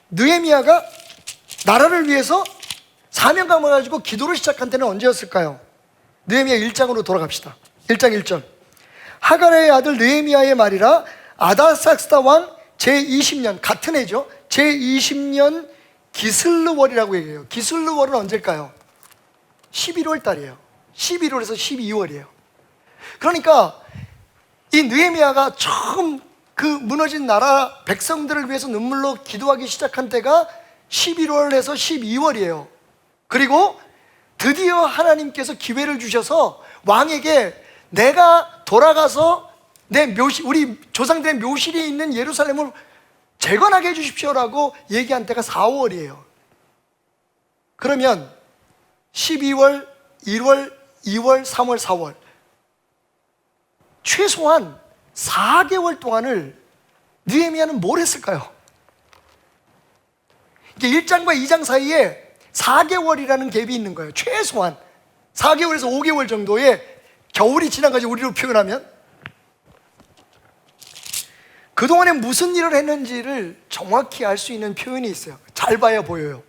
느헤미야가 나라를 위해서 사명감을 가지고 기도를 시작한 때는 언제였을까요? 느헤미야 1장으로 돌아갑시다. 1장 1절. 하갈의 아들 느헤미야의 말이라 아닥사스다 왕 제20년, 같은 해죠. 제20년 기슬르월이라고 얘기해요. 기슬르월은 언제일까요? 11월 달이에요. 11월에서 12월이에요. 그러니까 이 느헤미야가 처음 그 무너진 나라 백성들을 위해서 눈물로 기도하기 시작한 때가 11월에서 12월이에요. 그리고 드디어 하나님께서 기회를 주셔서 왕에게 내가 돌아가서 우리 조상들의 묘실이 있는 예루살렘을 재건하게 해주십시오라고 얘기한 때가 4월이에요. 그러면 12월, 1월, 2월, 3월, 4월 최소한 4개월 동안을 느헤미야는 뭘 했을까요? 이게 1장과 2장 사이에 4개월이라는 갭이 있는 거예요. 최소한 4개월에서 5개월 정도의 겨울이 지난 거지, 우리로 표현하면. 그동안에 무슨 일을 했는지를 정확히 알 수 있는 표현이 있어요. 잘 봐야 보여요.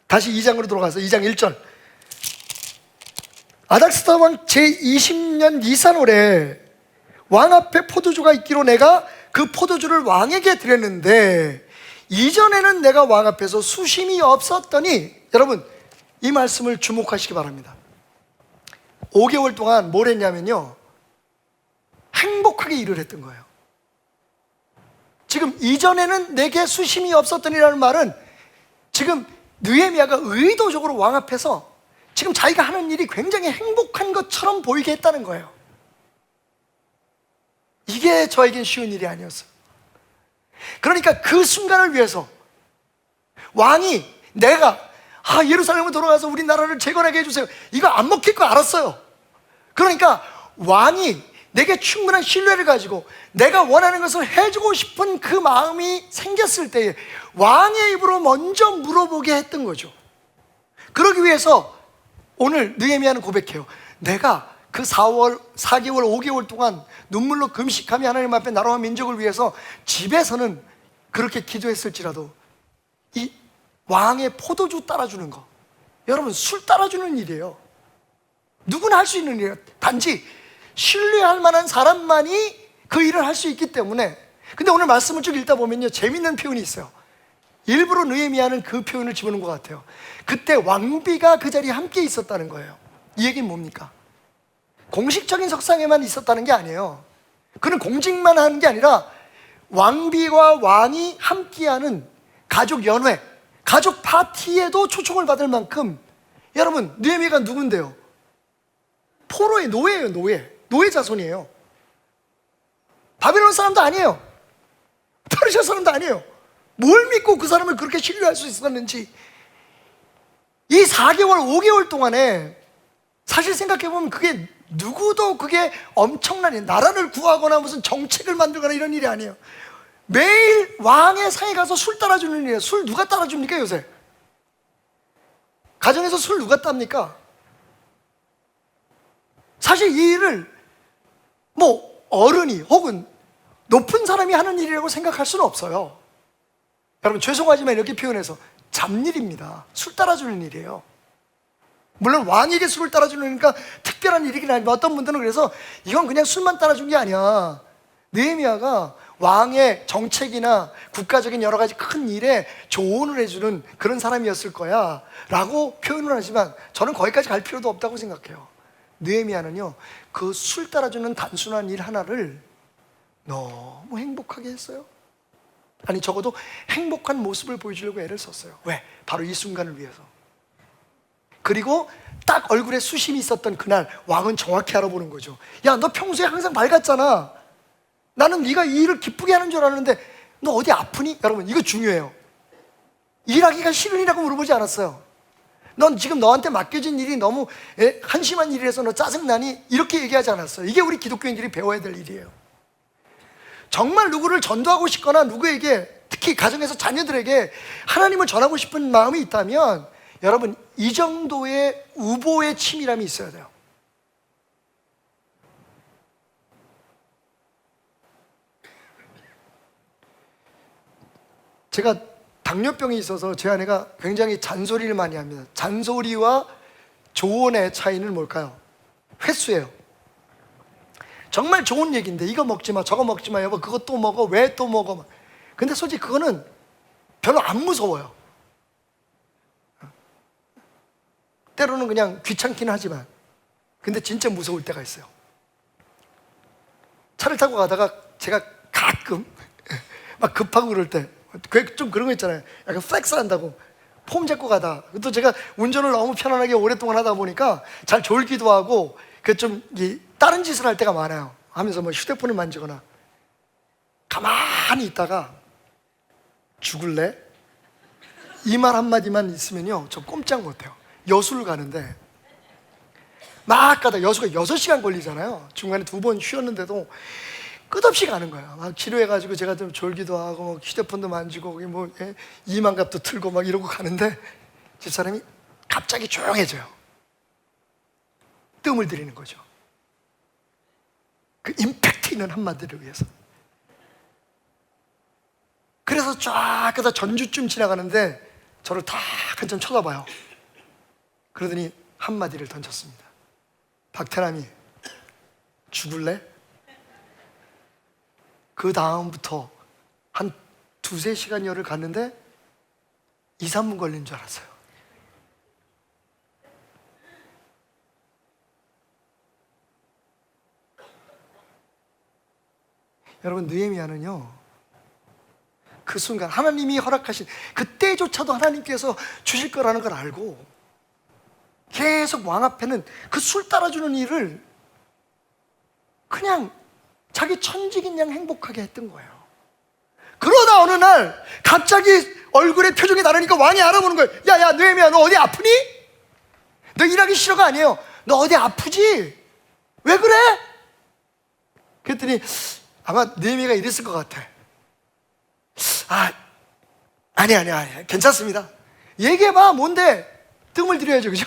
다시 2장으로 돌아가서 2장 1절. 아닥사스다 왕 제20년 니산월에 왕 앞에 포도주가 있기로 내가 그 포도주를 왕에게 드렸는데 이전에는 내가 왕 앞에서 수심이 없었더니, 여러분 이 말씀을 주목하시기 바랍니다. 5개월 동안 뭘 했냐면요, 행복하게 일을 했던 거예요. 지금 이전에는 내게 수심이 없었더니라는 말은 지금 느헤미야가 의도적으로 왕 앞에서 지금 자기가 하는 일이 굉장히 행복한 것처럼 보이게 했다는 거예요. 이게 저에겐 쉬운 일이 아니었어요. 그러니까 그 순간을 위해서 왕이 내가 예루살렘으로 돌아가서 우리 나라를 재건하게 해주세요, 이거 안 먹힐 거 알았어요. 그러니까 왕이 내게 충분한 신뢰를 가지고 내가 원하는 것을 해주고 싶은 그 마음이 생겼을 때에 왕의 입으로 먼저 물어보게 했던 거죠. 그러기 위해서 오늘 느헤미야는 고백해요. 내가 그 4개월, 5개월 동안 눈물로 금식하며 하나님 앞에 나라와 민족을 위해서 집에서는 그렇게 기도했을지라도 이 왕의 포도주 따라주는 거, 여러분 술 따라주는 일이에요. 누구나 할 수 있는 일이에요. 단지 신뢰할 만한 사람만이 그 일을 할 수 있기 때문에. 근데 오늘 말씀을 쭉 읽다 보면요, 재밌는 표현이 있어요. 일부러 느헤미야는 그 표현을 집어넣은 것 같아요. 그때 왕비가 그 자리에 함께 있었다는 거예요. 이 얘기는 뭡니까? 공식적인 석상에만 있었다는 게 아니에요. 그는 공직만 하는 게 아니라 왕비와 왕이 함께하는 가족 연회, 가족 파티에도 초청을 받을 만큼, 여러분 느헤미야가 누군데요? 포로의 노예예요. 노예 자손이에요. 바벨론 사람도 아니에요. 페르시아 사람도 아니에요. 뭘 믿고 그 사람을 그렇게 신뢰할 수 있었는지. 이 4개월, 5개월 동안에 사실 생각해보면 그게 누구도 그게 엄청난 일, 나라를 구하거나 무슨 정책을 만들거나 이런 일이 아니에요. 매일 왕의 상에 가서 술 따라주는 일이에요. 술 누가 따라줍니까 요새? 가정에서 술 누가 땁니까? 사실 이 일을 어른이 혹은 높은 사람이 하는 일이라고 생각할 수는 없어요. 여러분 죄송하지만 이렇게 표현해서 잡일입니다. 술 따라주는 일이에요. 물론 왕에게 술을 따라주니까 특별한 일이긴 하지만 어떤 분들은 그래서 이건 그냥 술만 따라준 게 아니야. 느헤미야가 왕의 정책이나 국가적인 여러 가지 큰 일에 조언을 해주는 그런 사람이었을 거야 라고 표현을 하지만 저는 거기까지 갈 필요도 없다고 생각해요. 느헤미야는요, 그 술 따라주는 단순한 일 하나를 너무 행복하게 했어요. 아니, 적어도 행복한 모습을 보여주려고 애를 썼어요. 왜? 바로 이 순간을 위해서. 그리고 딱 얼굴에 수심이 있었던 그날 왕은 정확히 알아보는 거죠. 야, 너 평소에 항상 밝았잖아. 나는 네가 이 일을 기쁘게 하는 줄 알았는데 너 어디 아프니? 여러분, 이거 중요해요. 일하기가 싫으니라고 물어보지 않았어요. 넌 지금 너한테 맡겨진 일이 너무 한심한 일이라서 너 짜증나니? 이렇게 얘기하지 않았어요. 이게 우리 기독교인들이 배워야 될 일이에요. 정말 누구를 전도하고 싶거나 누구에게, 특히 가정에서 자녀들에게 하나님을 전하고 싶은 마음이 있다면 여러분, 이 정도의 우보의 치밀함이 있어야 돼요. 제가 당뇨병이 있어서 제 아내가 굉장히 잔소리를 많이 합니다. 잔소리와 조언의 차이는 뭘까요? 횟수예요. 정말 좋은 얘기인데 이거 먹지 마, 저거 먹지 마, 여보 그거 또 먹어, 왜 또 먹어. 근데 솔직히 그거는 별로 안 무서워요. 때로는 그냥 귀찮긴 하지만 근데 진짜 무서울 때가 있어요. 차를 타고 가다가 제가 가끔 막 급하고 그럴 때 좀 그런 거 있잖아요. 약간 플렉스 한다고 폼 잡고 가다. 또 제가 운전을 너무 편안하게 오랫동안 하다 보니까 잘 졸기도 하고 좀 다른 짓을 할 때가 많아요. 하면서 뭐 휴대폰을 만지거나. 가만히 있다가 죽을래? 이 말 한마디만 있으면요 저 꼼짝 못해요. 여수를 가는데 막 가다 여수가 6시간 걸리잖아요. 중간에 2번 쉬었는데도 끝없이 가는 거예요. 막 지루해가지고 제가 좀 졸기도 하고 뭐 휴대폰도 만지고 뭐 이만갑도 틀고 막 이러고 가는데 집사람이 갑자기 조용해져요. 뜸을 들이는 거죠. 그 임팩트 있는 한마디를 위해서. 그래서 쫙 가다 전주쯤 지나가는데 저를 탁 한참 쳐다봐요. 그러더니 한마디를 던졌습니다. 박태남이 죽을래? 그 다음부터 한 2-3시간여를 갔는데 2-3분 걸린 줄 알았어요. 여러분, 느헤미야는요 그 순간 하나님이 허락하신 그때조차도 하나님께서 주실 거라는 걸 알고 계속 왕 앞에는 그 술 따라주는 일을 그냥 자기 천직인 양 행복하게 했던 거예요. 그러다 어느 날 갑자기 얼굴에 표정이 다르니까 왕이 알아보는 거예요. 야 느헤미야, 너 어디 아프니? 너 일하기 싫어가 아니에요. 너 어디 아프지? 왜 그래? 그랬더니 아마 느헤미야가 이랬을 것 같아. 아니 괜찮습니다. 얘기해봐. 뭔데? 뜸을 들여야죠, 그죠?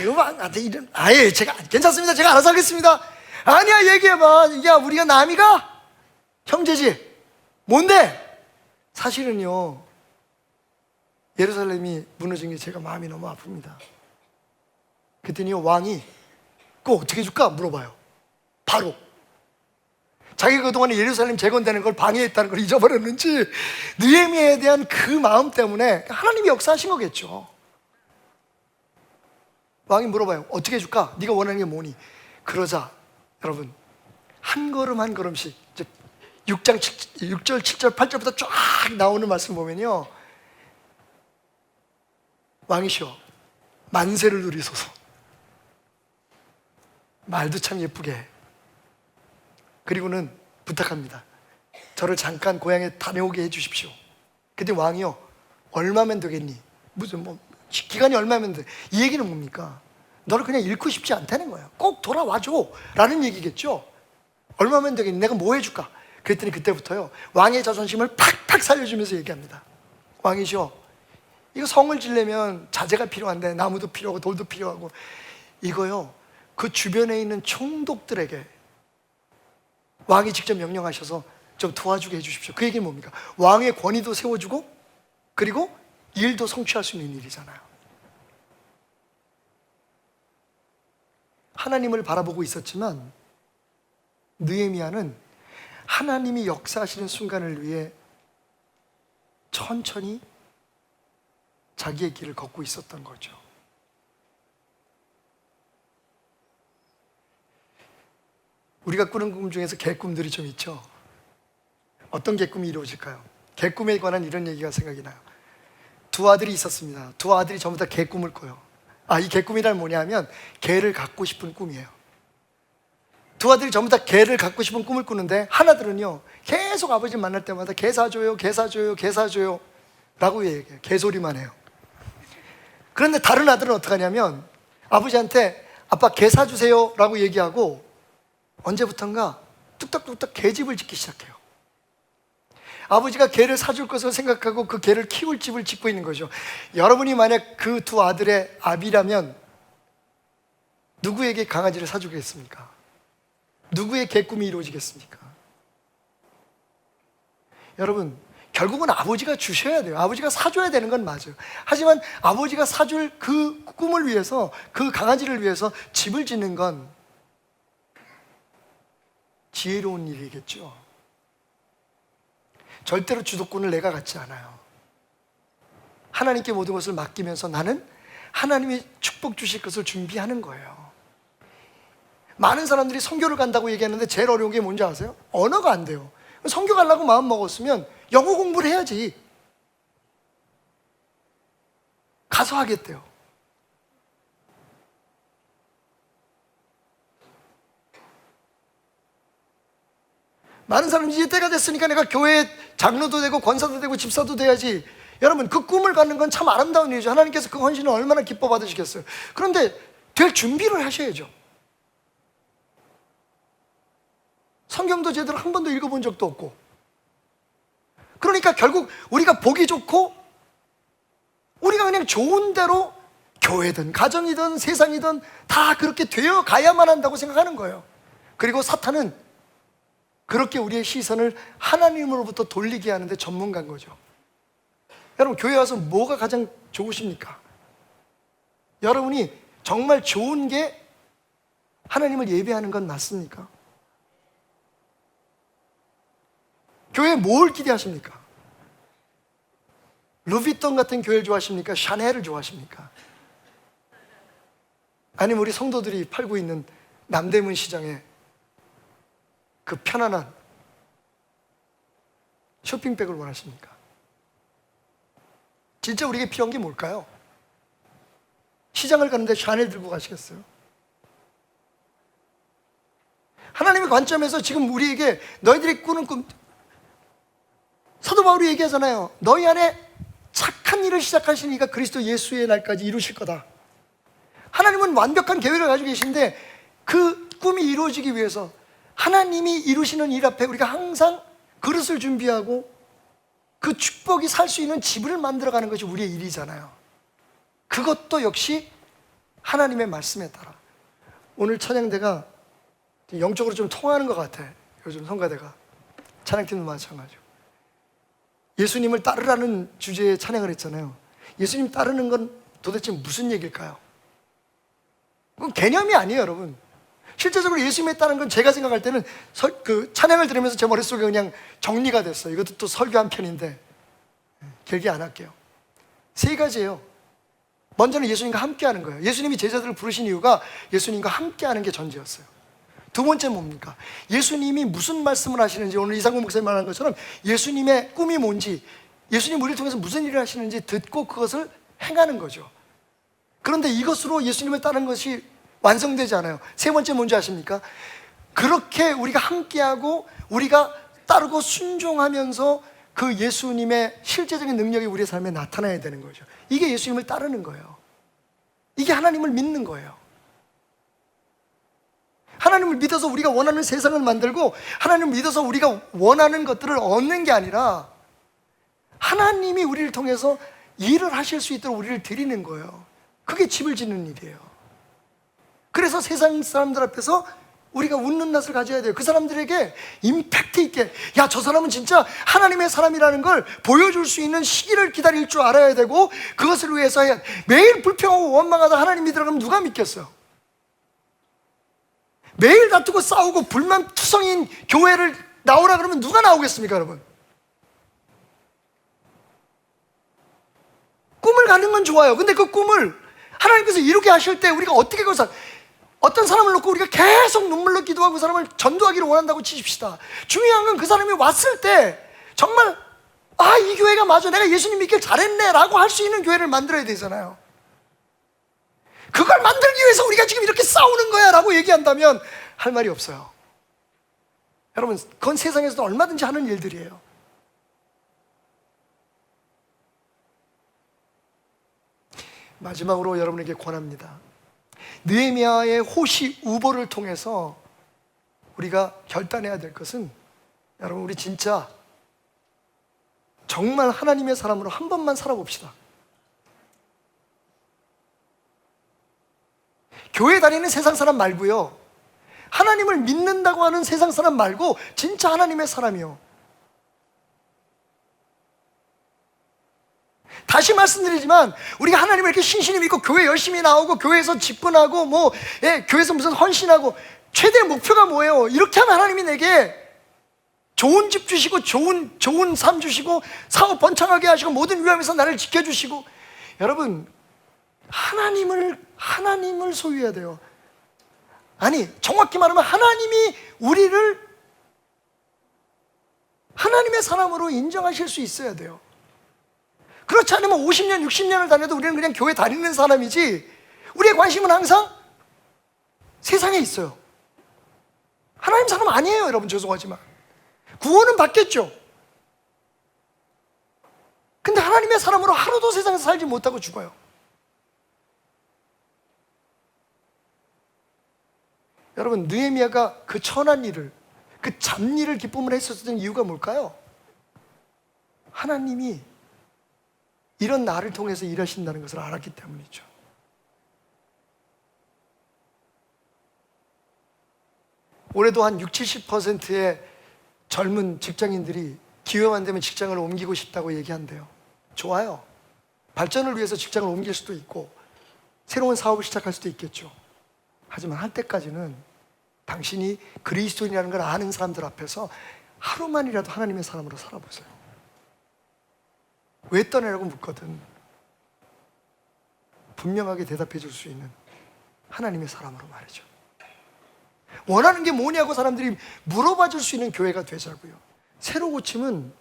이거 나한테 이런 제가 괜찮습니다. 제가 알아서 하겠습니다. 아니야, 얘기해봐. 야, 우리가 남이가 형제지. 뭔데? 사실은요 예루살렘이 무너진 게 제가 마음이 너무 아픕니다. 그랬더니 왕이 그거 어떻게 해줄까 물어봐요. 바로 자기가 그동안에 예루살렘 재건되는 걸 방해했다는 걸 잊어버렸는지 느헤미야에 대한 그 마음 때문에 하나님이 역사하신 거겠죠. 왕이 물어봐요. 어떻게 해줄까? 네가 원하는 게 뭐니? 그러자 여러분 한 걸음 한 걸음씩 6절, 7절, 8절부터 쫙 나오는 말씀 보면요 왕이시여 만세를 누리소서. 말도 참 예쁘게 해. 그리고는 부탁합니다. 저를 잠깐 고향에 다녀오게 해주십시오. 근데 왕이요 얼마면 되겠니? 무슨 기간이 얼마면 돼? 이 얘기는 뭡니까? 너를 그냥 잃고 싶지 않다는 거예요. 꼭 돌아와줘 라는 얘기겠죠. 얼마면 되겠니? 내가 뭐 해줄까? 그랬더니 그때부터요 왕의 자존심을 팍팍 살려주면서 얘기합니다. 왕이시여 이거 성을 지려면 자재가 필요한데 나무도 필요하고 돌도 필요하고 이거요 그 주변에 있는 총독들에게 왕이 직접 명령하셔서 좀 도와주게 해주십시오. 그 얘기는 뭡니까? 왕의 권위도 세워주고 그리고 일도 성취할 수 있는 일이잖아요. 하나님을 바라보고 있었지만 느헤미야는 하나님이 역사하시는 순간을 위해 천천히 자기의 길을 걷고 있었던 거죠. 우리가 꾸는 꿈 중에서 개꿈들이 좀 있죠. 어떤 개꿈이 이루어질까요? 개꿈에 관한 이런 얘기가 생각이 나요. 두 아들이 있었습니다. 두 아들이 전부 다 개꿈을 꿔요. 이 개꿈이란 뭐냐면 개를 갖고 싶은 꿈이에요. 두 아들이 전부 다 개를 갖고 싶은 꿈을 꾸는데 하나들은요 계속 아버지 만날 때마다 개 사줘요, 개 사줘요, 개 사줘요 라고 얘기해요. 개소리만 해요. 그런데 다른 아들은 어떻게 하냐면 아버지한테 아빠 개 사주세요 라고 얘기하고 언제부턴가 뚝딱뚝딱 개집을 짓기 시작해요. 아버지가 개를 사줄 것을 생각하고 그 개를 키울 집을 짓고 있는 거죠. 여러분이 만약 그 두 아들의 아비라면 누구에게 강아지를 사주겠습니까? 누구의 개꿈이 이루어지겠습니까? 여러분, 결국은 아버지가 주셔야 돼요. 아버지가 사줘야 되는 건 맞아요. 하지만 아버지가 사줄 그 꿈을 위해서, 그 강아지를 위해서 집을 짓는 건 지혜로운 일이겠죠. 절대로 주도권을 내가 갖지 않아요. 하나님께 모든 것을 맡기면서 나는 하나님이 축복 주실 것을 준비하는 거예요. 많은 사람들이 선교를 간다고 얘기하는데 제일 어려운 게 뭔지 아세요? 언어가 안 돼요. 선교 가려고 마음 먹었으면 영어 공부를 해야지. 가서 하겠대요. 많은 사람이 이제 때가 됐으니까 내가 교회 장로도 되고 권사도 되고 집사도 돼야지. 여러분, 그 꿈을 갖는 건 참 아름다운 일이죠. 하나님께서 그 헌신을 얼마나 기뻐 받으시겠어요. 그런데 될 준비를 하셔야죠. 성경도 제대로 한 번도 읽어본 적도 없고, 그러니까 결국 우리가 보기 좋고 우리가 그냥 좋은 대로 교회든 가정이든 세상이든 다 그렇게 되어 가야만 한다고 생각하는 거예요. 그리고 사탄은 그렇게 우리의 시선을 하나님으로부터 돌리게 하는데 전문가인 거죠. 여러분, 교회 와서 뭐가 가장 좋으십니까? 여러분이 정말 좋은 게 하나님을 예배하는 건 맞습니까? 교회에 뭘 기대하십니까? 루비통 같은 교회를 좋아하십니까? 샤넬을 좋아하십니까? 아니면 우리 성도들이 팔고 있는 남대문 시장에 그 편안한 쇼핑백을 원하십니까? 진짜 우리에게 필요한 게 뭘까요? 시장을 가는데 샤넬 들고 가시겠어요? 하나님의 관점에서 지금 우리에게 너희들이 꾸는 꿈, 사도 바울이 얘기하잖아요. 너희 안에 착한 일을 시작하신 이가 그리스도 예수의 날까지 이루실 거다. 하나님은 완벽한 계획을 가지고 계신데 그 꿈이 이루어지기 위해서 하나님이 이루시는 일 앞에 우리가 항상 그릇을 준비하고 그 축복이 살 수 있는 집을 만들어가는 것이 우리의 일이잖아요. 그것도 역시 하나님의 말씀에 따라. 오늘 찬양대가 영적으로 좀 통하는 것 같아. 요즘 성가대가 찬양팀도 마찬가지고 예수님을 따르라는 주제의 찬양을 했잖아요. 예수님 따르는 건 도대체 무슨 얘기일까요? 그건 개념이 아니에요, 여러분. 실제적으로 예수님에 따르는 건 제가 생각할 때는 그 찬양을 들으면서 제 머릿속에 그냥 정리가 됐어요. 이것도 또 설교 한 편인데 길게 안 할게요. 세 가지예요. 먼저는 예수님과 함께하는 거예요. 예수님이 제자들을 부르신 이유가 예수님과 함께하는 게 전제였어요. 두 번째 뭡니까? 예수님이 무슨 말씀을 하시는지, 오늘 이상국 목사님 말한 것처럼 예수님의 꿈이 뭔지, 예수님 우리를 통해서 무슨 일을 하시는지 듣고 그것을 행하는 거죠. 그런데 이것으로 예수님을 따르는 것이 완성되지 않아요. 세 번째 뭔지 아십니까? 그렇게 우리가 함께하고 우리가 따르고 순종하면서 그 예수님의 실제적인 능력이 우리의 삶에 나타나야 되는 거죠. 이게 예수님을 따르는 거예요. 이게 하나님을 믿는 거예요. 하나님을 믿어서 우리가 원하는 세상을 만들고 하나님을 믿어서 우리가 원하는 것들을 얻는 게 아니라 하나님이 우리를 통해서 일을 하실 수 있도록 우리를 드리는 거예요. 그게 집을 짓는 일이에요. 그래서 세상 사람들 앞에서 우리가 웃는 낯을 가져야 돼요. 그 사람들에게 임팩트 있게, 야, 저 사람은 진짜 하나님의 사람이라는 걸 보여줄 수 있는 시기를 기다릴 줄 알아야 되고, 그것을 위해서 매일 불평하고 원망하다 하나님 믿으라고 하면 누가 믿겠어요? 매일 다투고 싸우고 불만투성인 교회를 나오라 그러면 누가 나오겠습니까, 여러분? 꿈을 갖는 건 좋아요. 근데 그 꿈을 하나님께서 이루게 하실 때 우리가 어떻게 그것을, 어떤 사람을 놓고 우리가 계속 눈물로 기도하고 그 사람을 전도하기를 원한다고 치십시다. 중요한 건 그 사람이 왔을 때 정말 이 교회가 맞아, 내가 예수님 믿길 잘했네 라고 할 수 있는 교회를 만들어야 되잖아요. 그걸 만들기 위해서 우리가 지금 이렇게 싸우는 거야 라고 얘기한다면 할 말이 없어요. 여러분, 그건 세상에서도 얼마든지 하는 일들이에요. 마지막으로 여러분에게 권합니다. 느헤미야의 호시 우보를 통해서 우리가 결단해야 될 것은, 여러분, 우리 진짜 정말 하나님의 사람으로 한 번만 살아봅시다. 교회 다니는 세상 사람 말고요, 하나님을 믿는다고 하는 세상 사람 말고 진짜 하나님의 사람이요. 다시 말씀드리지만 우리가 하나님을 이렇게 신신히 믿고 교회 열심히 나오고 교회에서 직분하고 교회에서 무슨 헌신하고, 최대 목표가 뭐예요? 이렇게 하면 하나님이 내게 좋은 집 주시고 좋은 삶 주시고 사업 번창하게 하시고 모든 위험에서 나를 지켜주시고. 여러분, 하나님을 소유해야 돼요. 아니, 정확히 말하면 하나님이 우리를 하나님의 사람으로 인정하실 수 있어야 돼요. 그렇지 않으면 50년, 60년을 다녀도 우리는 그냥 교회 다니는 사람이지, 우리의 관심은 항상 세상에 있어요. 하나님 사람 아니에요, 여러분. 죄송하지만 구원은 받겠죠. 근데 하나님의 사람으로 하루도 세상에서 살지 못하고 죽어요. 여러분, 느헤미야가 그 천한 일을, 그 잡일을 기쁨으로 했었던 이유가 뭘까요? 하나님이 이런 나를 통해서 일하신다는 것을 알았기 때문이죠. 올해도 한 60, 70%의 젊은 직장인들이 기회만 되면 직장을 옮기고 싶다고 얘기한대요. 좋아요. 발전을 위해서 직장을 옮길 수도 있고 새로운 사업을 시작할 수도 있겠죠. 하지만 한때까지는 당신이 그리스도인이라는 걸 아는 사람들 앞에서 하루만이라도 하나님의 사람으로 살아보세요. 왜 떠나라고 묻거든 분명하게 대답해 줄 수 있는 하나님의 사람으로 말이죠. 원하는 게 뭐냐고 사람들이 물어봐 줄 수 있는 교회가 되자고요. 새로 고침은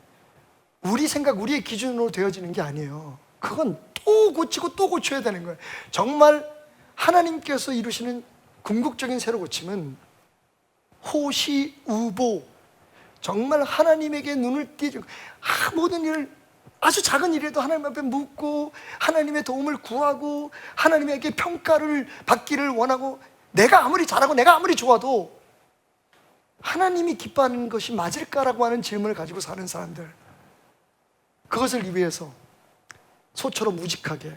우리 생각, 우리의 기준으로 되어지는 게 아니에요. 그건 또 고치고 또 고쳐야 되는 거예요. 정말 하나님께서 이루시는 궁극적인 새로 고침은 호시우보, 정말 하나님에게 눈을 띄고 모든 일을, 아주 작은 일에도 하나님 앞에 묻고 하나님의 도움을 구하고 하나님에게 평가를 받기를 원하고, 내가 아무리 잘하고 내가 아무리 좋아도 하나님이 기뻐하는 것이 맞을까라고 하는 질문을 가지고 사는 사람들, 그것을 위해서 소처럼 무직하게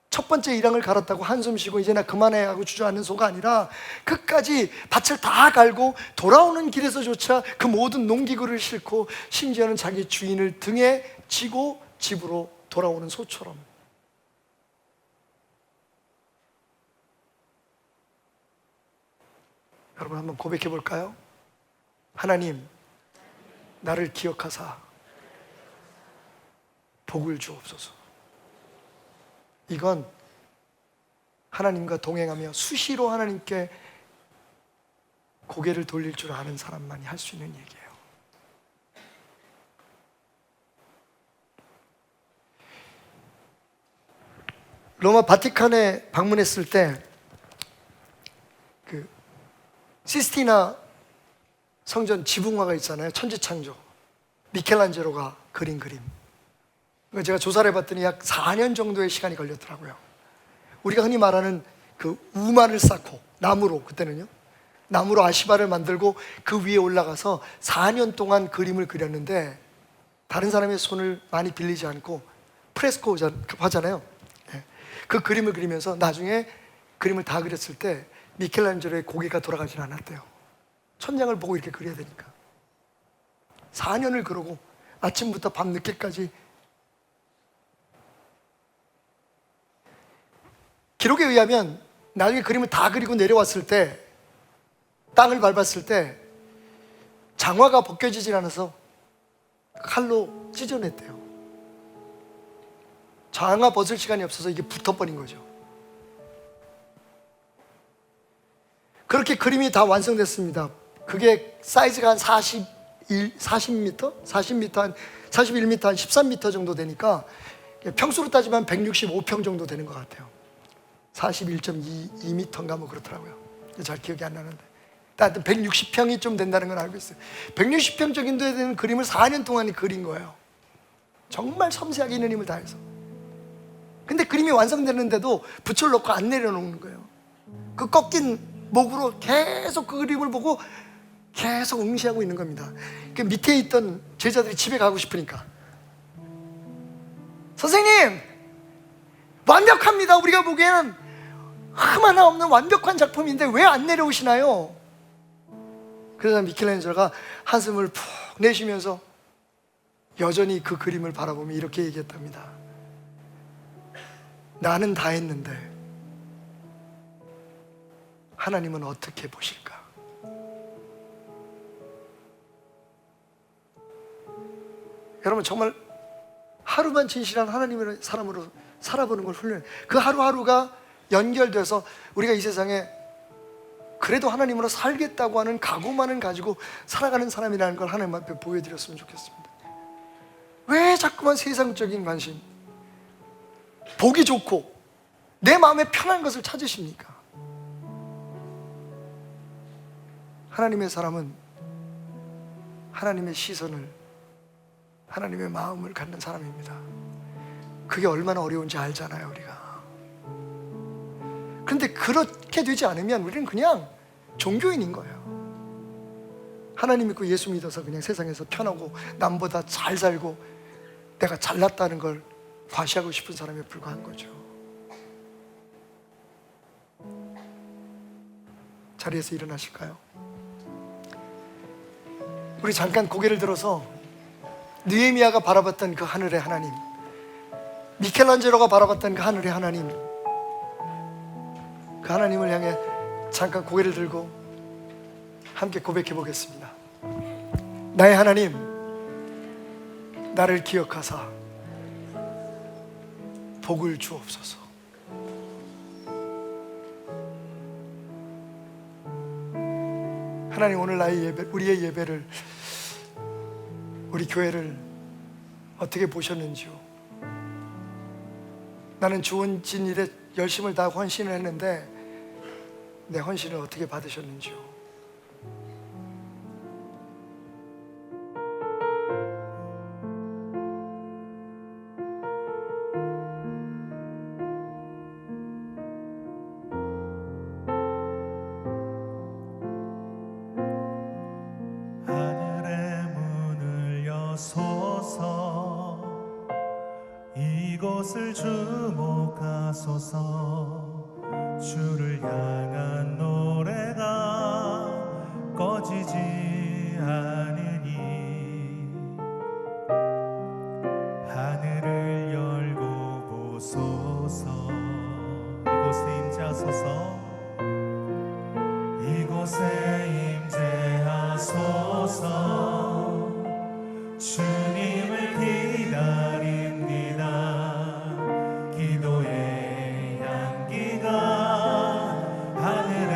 첫 번째 일항을 갈았다고 한숨 쉬고 이제 나 그만해 하고 주저앉는 소가 아니라 끝까지 밭을 다 갈고 돌아오는 길에서조차 그 모든 농기구를 싣고 심지어는 자기 주인을 등에 지고 집으로 돌아오는 소처럼. 여러분, 한번 고백해 볼까요? 하나님, 나를 기억하사 복을 주옵소서. 이건 하나님과 동행하며 수시로 하나님께 고개를 돌릴 줄 아는 사람만이 할 수 있는 얘기예요. 로마 바티칸에 방문했을 때 그 시스티나 성전 지붕화가 있잖아요. 천지창조, 미켈란젤로가 그린 그림. 제가 조사를 해봤더니 약 4년 정도의 시간이 걸렸더라고요. 우리가 흔히 말하는 그 우마를 쌓고, 나무로, 그때는요, 나무로 아시바를 만들고 그 위에 올라가서 4년 동안 그림을 그렸는데, 다른 사람의 손을 많이 빌리지 않고 프레스코 하잖아요. 그 그림을 그리면서 나중에 그림을 다 그렸을 때 미켈란젤로의 고개가 돌아가진 않았대요. 천장을 보고 이렇게 그려야 되니까. 4년을 그러고 아침부터 밤 늦게까지. 기록에 의하면 나중에 그림을 다 그리고 내려왔을 때, 땅을 밟았을 때 장화가 벗겨지질 않아서 칼로 찢어냈대요. 장화 벗을 시간이 없어서 이게 붙어버린 거죠. 그렇게 그림이 다 완성됐습니다. 그게 사이즈가 한 40m? 40m, 한 41m, 한 13m 정도 되니까 평수로 따지면 165평 정도 되는 것 같아요. 41.2m인가 뭐 그렇더라고요. 잘 기억이 안 나는데. 하여튼 160평이 좀 된다는 건 알고 있어요. 160평 정도 되는 그림을 4년 동안 그린 거예요. 정말 섬세하게 있는 힘을 다해서. 근데 그림이 완성되는데도 붓을 놓고 안 내려놓는 거예요. 그 꺾인 목으로 계속 그 그림을 보고 계속 응시하고 있는 겁니다. 그 밑에 있던 제자들이 집에 가고 싶으니까, 선생님 완벽합니다, 우리가 보기에는 흠 하나 없는 완벽한 작품인데 왜 안 내려오시나요? 그래서 미켈란젤로가 한숨을 푹 내쉬면서 여전히 그 그림을 바라보며 이렇게 얘기했답니다. 나는 다 했는데 하나님은 어떻게 보실까? 여러분, 정말 하루만 진실한 하나님의 사람으로 살아보는 걸 훈련해요. 그 하루하루가 연결돼서 우리가 이 세상에 그래도 하나님으로 살겠다고 하는 각오만은 가지고 살아가는 사람이라는 걸 하나님 앞에 보여드렸으면 좋겠습니다. 왜 자꾸만 세상적인 관심, 보기 좋고 내 마음에 편한 것을 찾으십니까? 하나님의 사람은 하나님의 시선을, 하나님의 마음을 갖는 사람입니다. 그게 얼마나 어려운지 알잖아요, 우리가. 그런데 그렇게 되지 않으면 우리는 그냥 종교인인 거예요. 하나님 믿고 예수 믿어서 그냥 세상에서 편하고 남보다 잘 살고 내가 잘났다는 걸 과시하고 싶은 사람에 불과한 거죠. 자리에서 일어나실까요? 우리 잠깐 고개를 들어서 느헤미야가 바라봤던 그 하늘의 하나님, 미켈란젤로가 바라봤던 그 하늘의 하나님, 그 하나님을 향해 잠깐 고개를 들고 함께 고백해 보겠습니다. 나의 하나님, 나를 기억하사 복을 주옵소서. 하나님, 오늘 나의 예배, 우리의 예배를, 우리 교회를 어떻게 보셨는지요? 나는 주어진 일에 열심을 다하고 헌신을 했는데 내 헌신을 어떻게 받으셨는지요? 하늘의 문을 여소서, 이곳을 주목하소서. 주를 향한 노래가 꺼지지 않으니 하늘을 열고 보소서. 이곳에 임재하소서, 이곳에 임재하소서. 주님을 기다립니다. 기도의 향기가 하늘에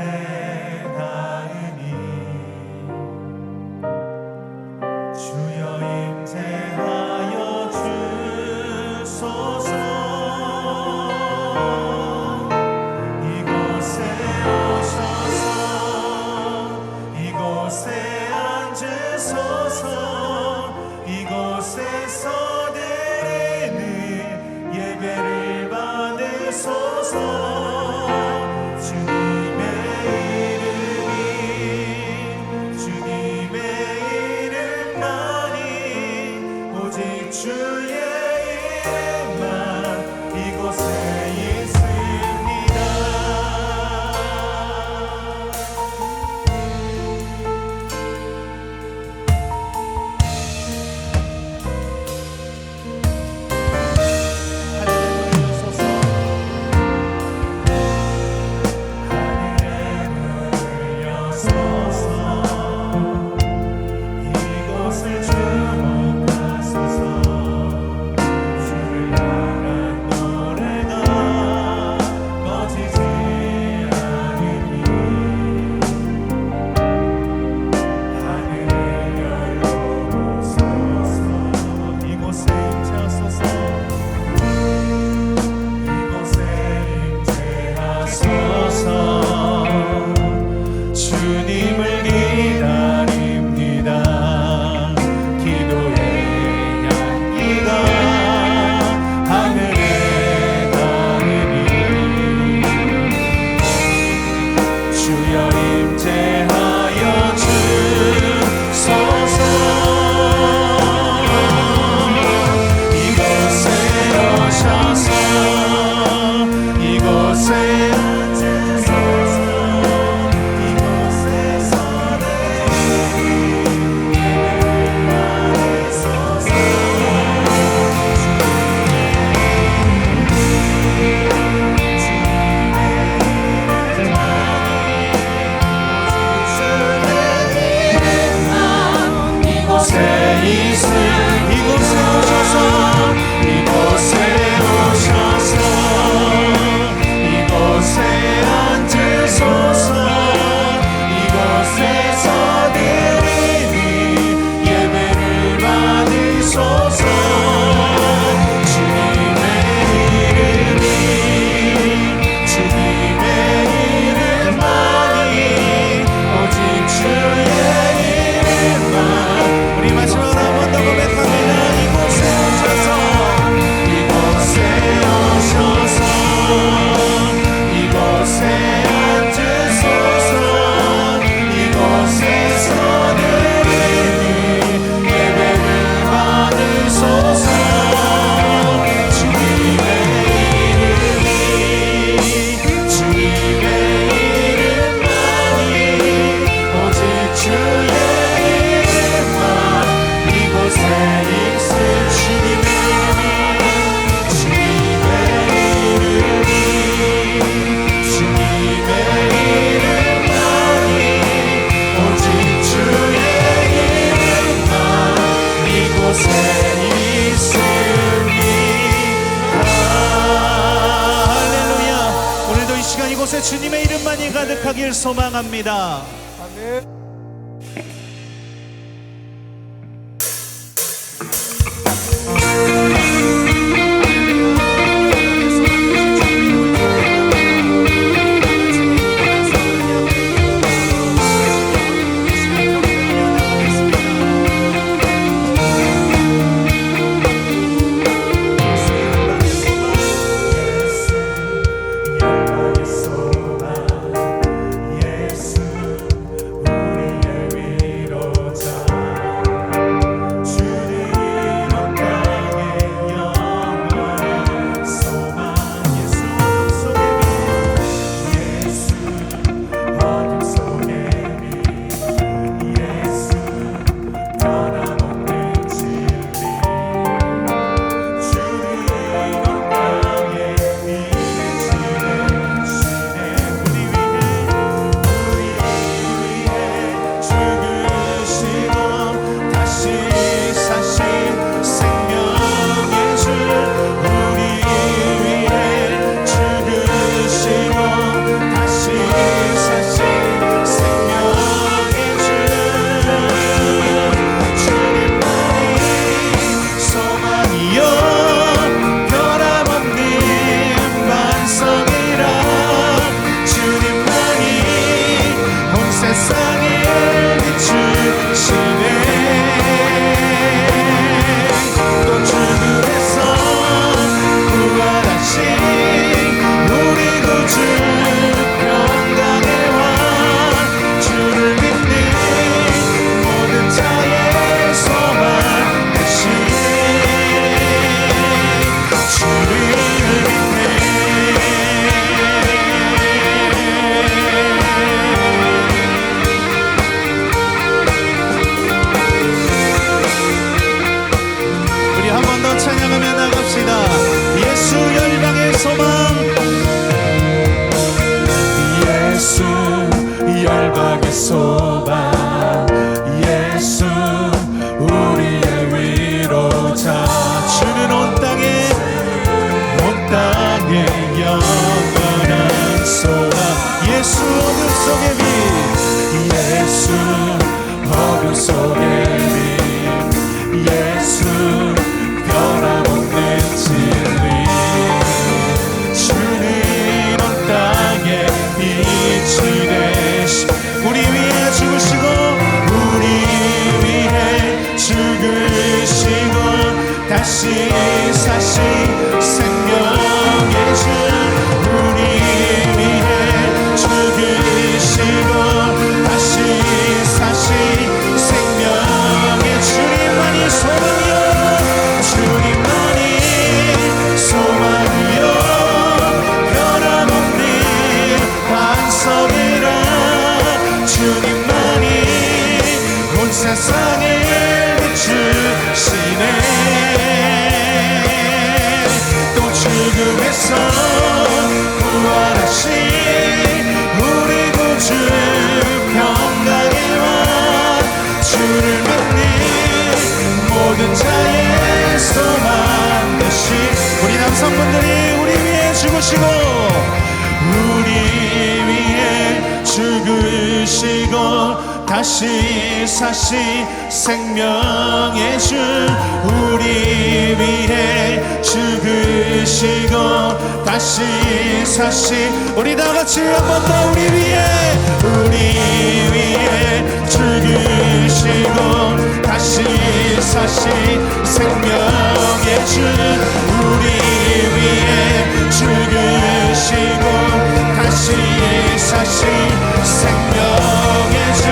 고백하길 소망합니다. 아멘. 남성분들이 우리 위해 죽으시고 우리 위해 죽으시고 다시 사시 생명의 주 우리 위해 죽으시고 다시 사시 우리 다같이 한 번 더 우리 위해 죽으시고 다시 사시 생명의 주 우리 위해 죽으시고 다시 사시 생명의 주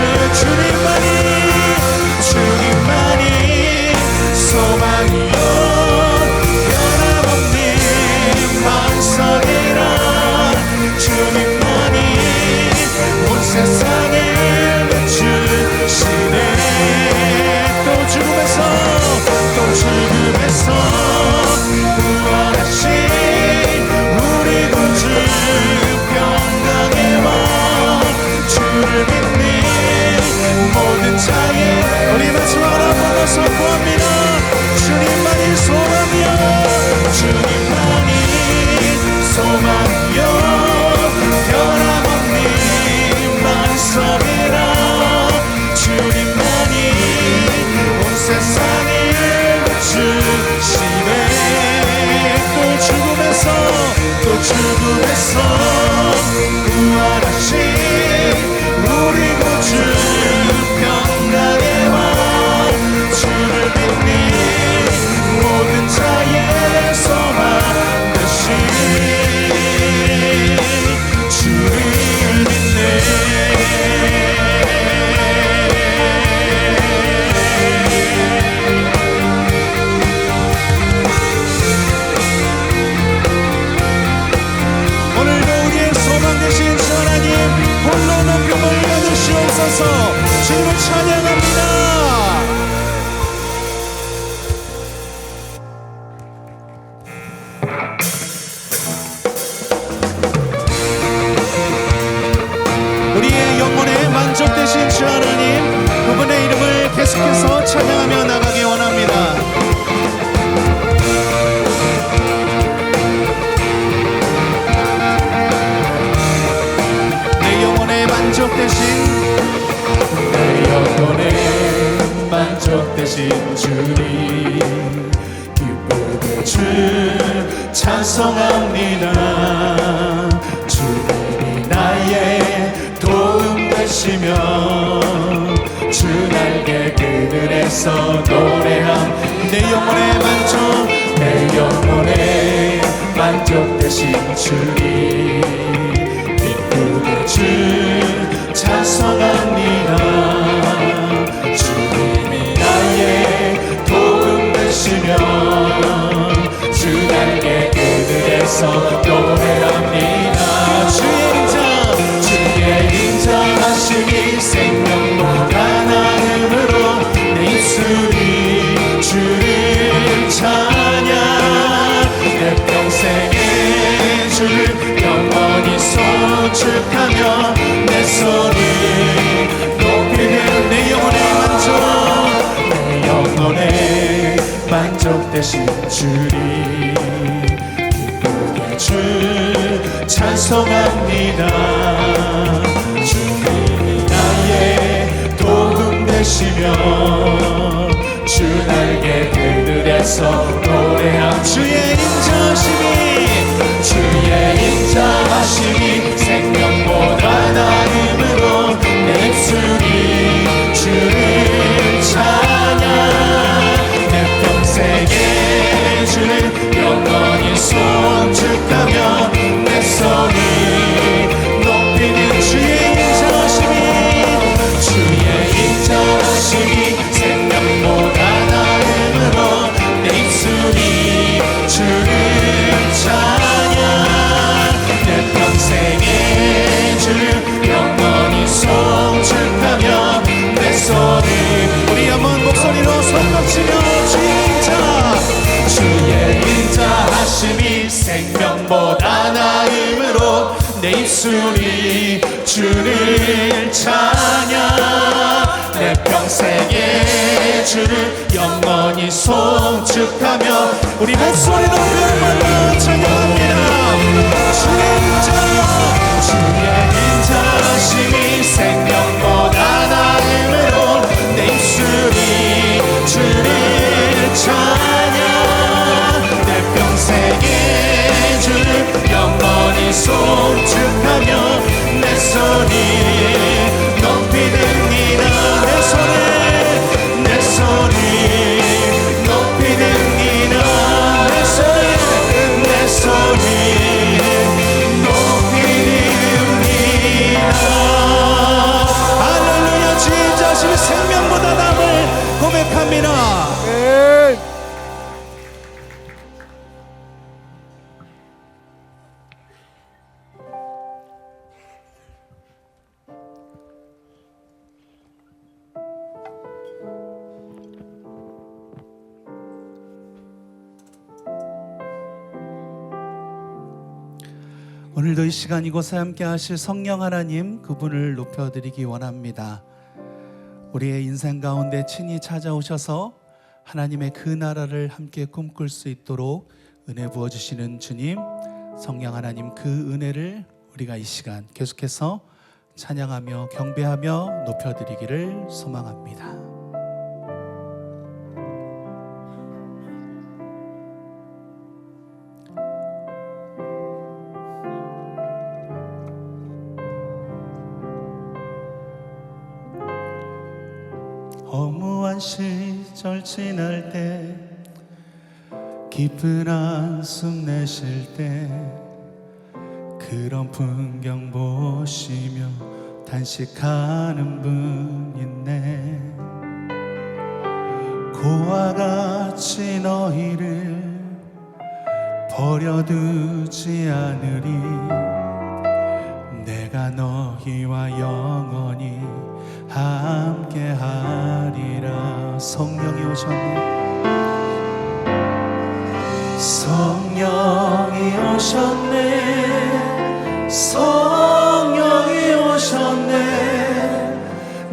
주님만이 소망이요 변함없는 반석이라 주님만이 온 세상에 비추 죽음에서 부활하신 우리 구주 평강의 왕 주를 믿니 모든 자의 소망 되신 주를 믿네. 오늘도 우리의 소망 되신 주 하나님 홀로 높임을 받으시옵소서. 주님을 찬양합니다. 우리의 영혼에 만족되신 주 하나님 그분의 이름을 계속해서 찬양하며 나가기 원합니다. 내 영혼에 만족되신 주님 기쁘게 주 찬송합니다. 주님이 나의 도움 되시며 주 날개 그늘에서 노래함. 내 영혼에 만족되신 주님 기쁘게 주 찬송합니다. 주님이 나의 도움 되시며 주 날개 그늘에서 노래합니다. 주의 인자하심이 생명보다 나음으로 내 입술이 주를 찬양. 내 평생의 주를 영원히 송축하며 내 손을 높이는 내 영혼에 만족되신 주님 기쁘게 주 찬송합니다. 주님이 나의 도움 되시며 주 날개 그늘에서 노래함. 주의 인자하심이 생명보다 나음으로 내 입술이 주를 찬양. 내 평생의 주를 영원히 송축하며 내 손을 높이는 주의 인자하심이 생명보다 나음으로 내 입술이 주를 찬양. 내 평생의 주를 영원히 송축하며 내 손을 우리 한번 목소리로 손꼽치며 주의 인자하심이 생명보다 나음으로 내 입술이 주를 찬양. 내 평생의 주를 영원히 송축하며 우리 목소리 높여 찬양합니다. 주의 인자하심이 생명보다 나음으로 내 입술이 주를 찬양. 내 평생의 주를 영원히 송축하며 내 손이 높이 듭니다. 내 손이 높이 듭니다. 내 손이 높이 듭니다. 할렐루야. 주의 자신의 생명보다 남을 고백합니다. 오늘도 이 시간 이곳에 함께 하실 성령 하나님 그분을 높여드리기 원합니다. 우리의 인생 가운데 친히 찾아오셔서 하나님의 그 나라를 함께 꿈꿀 수 있도록 은혜 부어주시는 주님, 성령 하나님 그 은혜를 우리가 이 시간 계속해서 찬양하며 경배하며 높여드리기를 소망합니다. 허무한 시절 지날 때 깊은 한숨 내쉴 때 그런 풍경 보시며 단식하는 분 있네. 고와 같이 너희를 버려두지 않으리. 내가 너희와 영원히 함께하리라. 성령이 오셨네. 성령이 오셨네. 성령이 오셨네.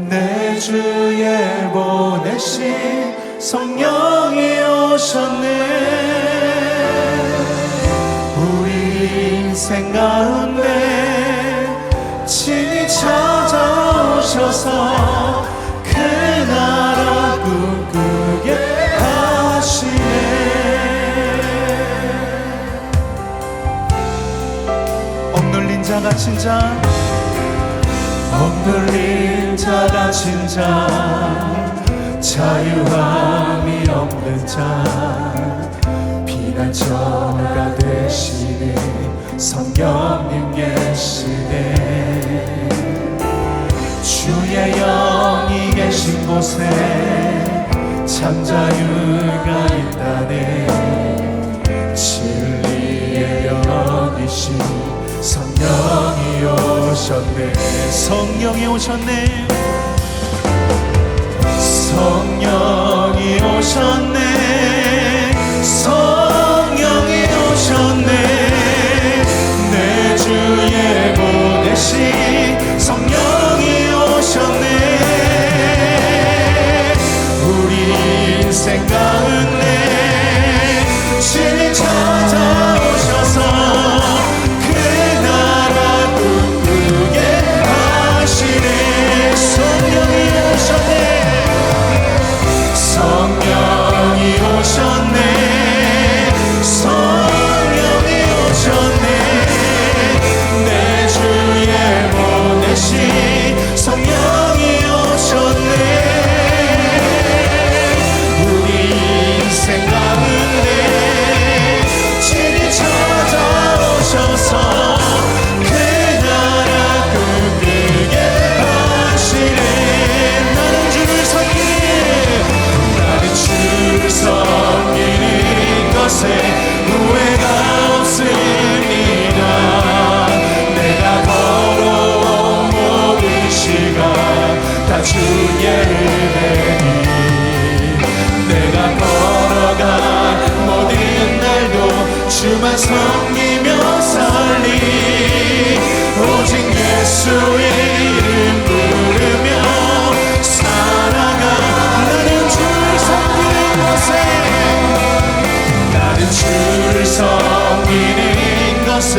내 주에 보내신 성령이 오셨네. 우리 인생 가운데 친히 찾아오셔서 그 나라 꿈꾸게 하시네. 억눌린 자 갇힌 자, 억눌린 자 갇힌 자, 자유함이 없는 자, 피난처가 되시네. 성령님 계시네. 주의 영이 계신 곳에 참 자유가 있다네. 진리의 영이신 성령이 오셨네. 성령이 오셨네. 성령이 오셨네. 성령이 오셨네. 내 주에 보내신 성령이 오셨네. 우리 인생 가운데 친히 찾아오셔서 그 나라 꿈꾸게 하시네. 성령이 오셨네. 성령이 오셨네. 성령이 오셨네. 내 주에 보내신 성령이 오셨네. 우리 인생 가운데 친히 찾아오셔서 그 나라 꿈꾸게 하시네. 나는 주를 섬기네. 나는 주를 섬기는 것에 후회가 없습니다. 내가 걸어온 모든 시간 다 주의 은혜니. 내가 걸어간 모든 날도 주만 섬기며 살리. 오직 예수의 이름 부르며 살아가. 나는 주를 섬기는 것에, 나는 주를 섬기는 것에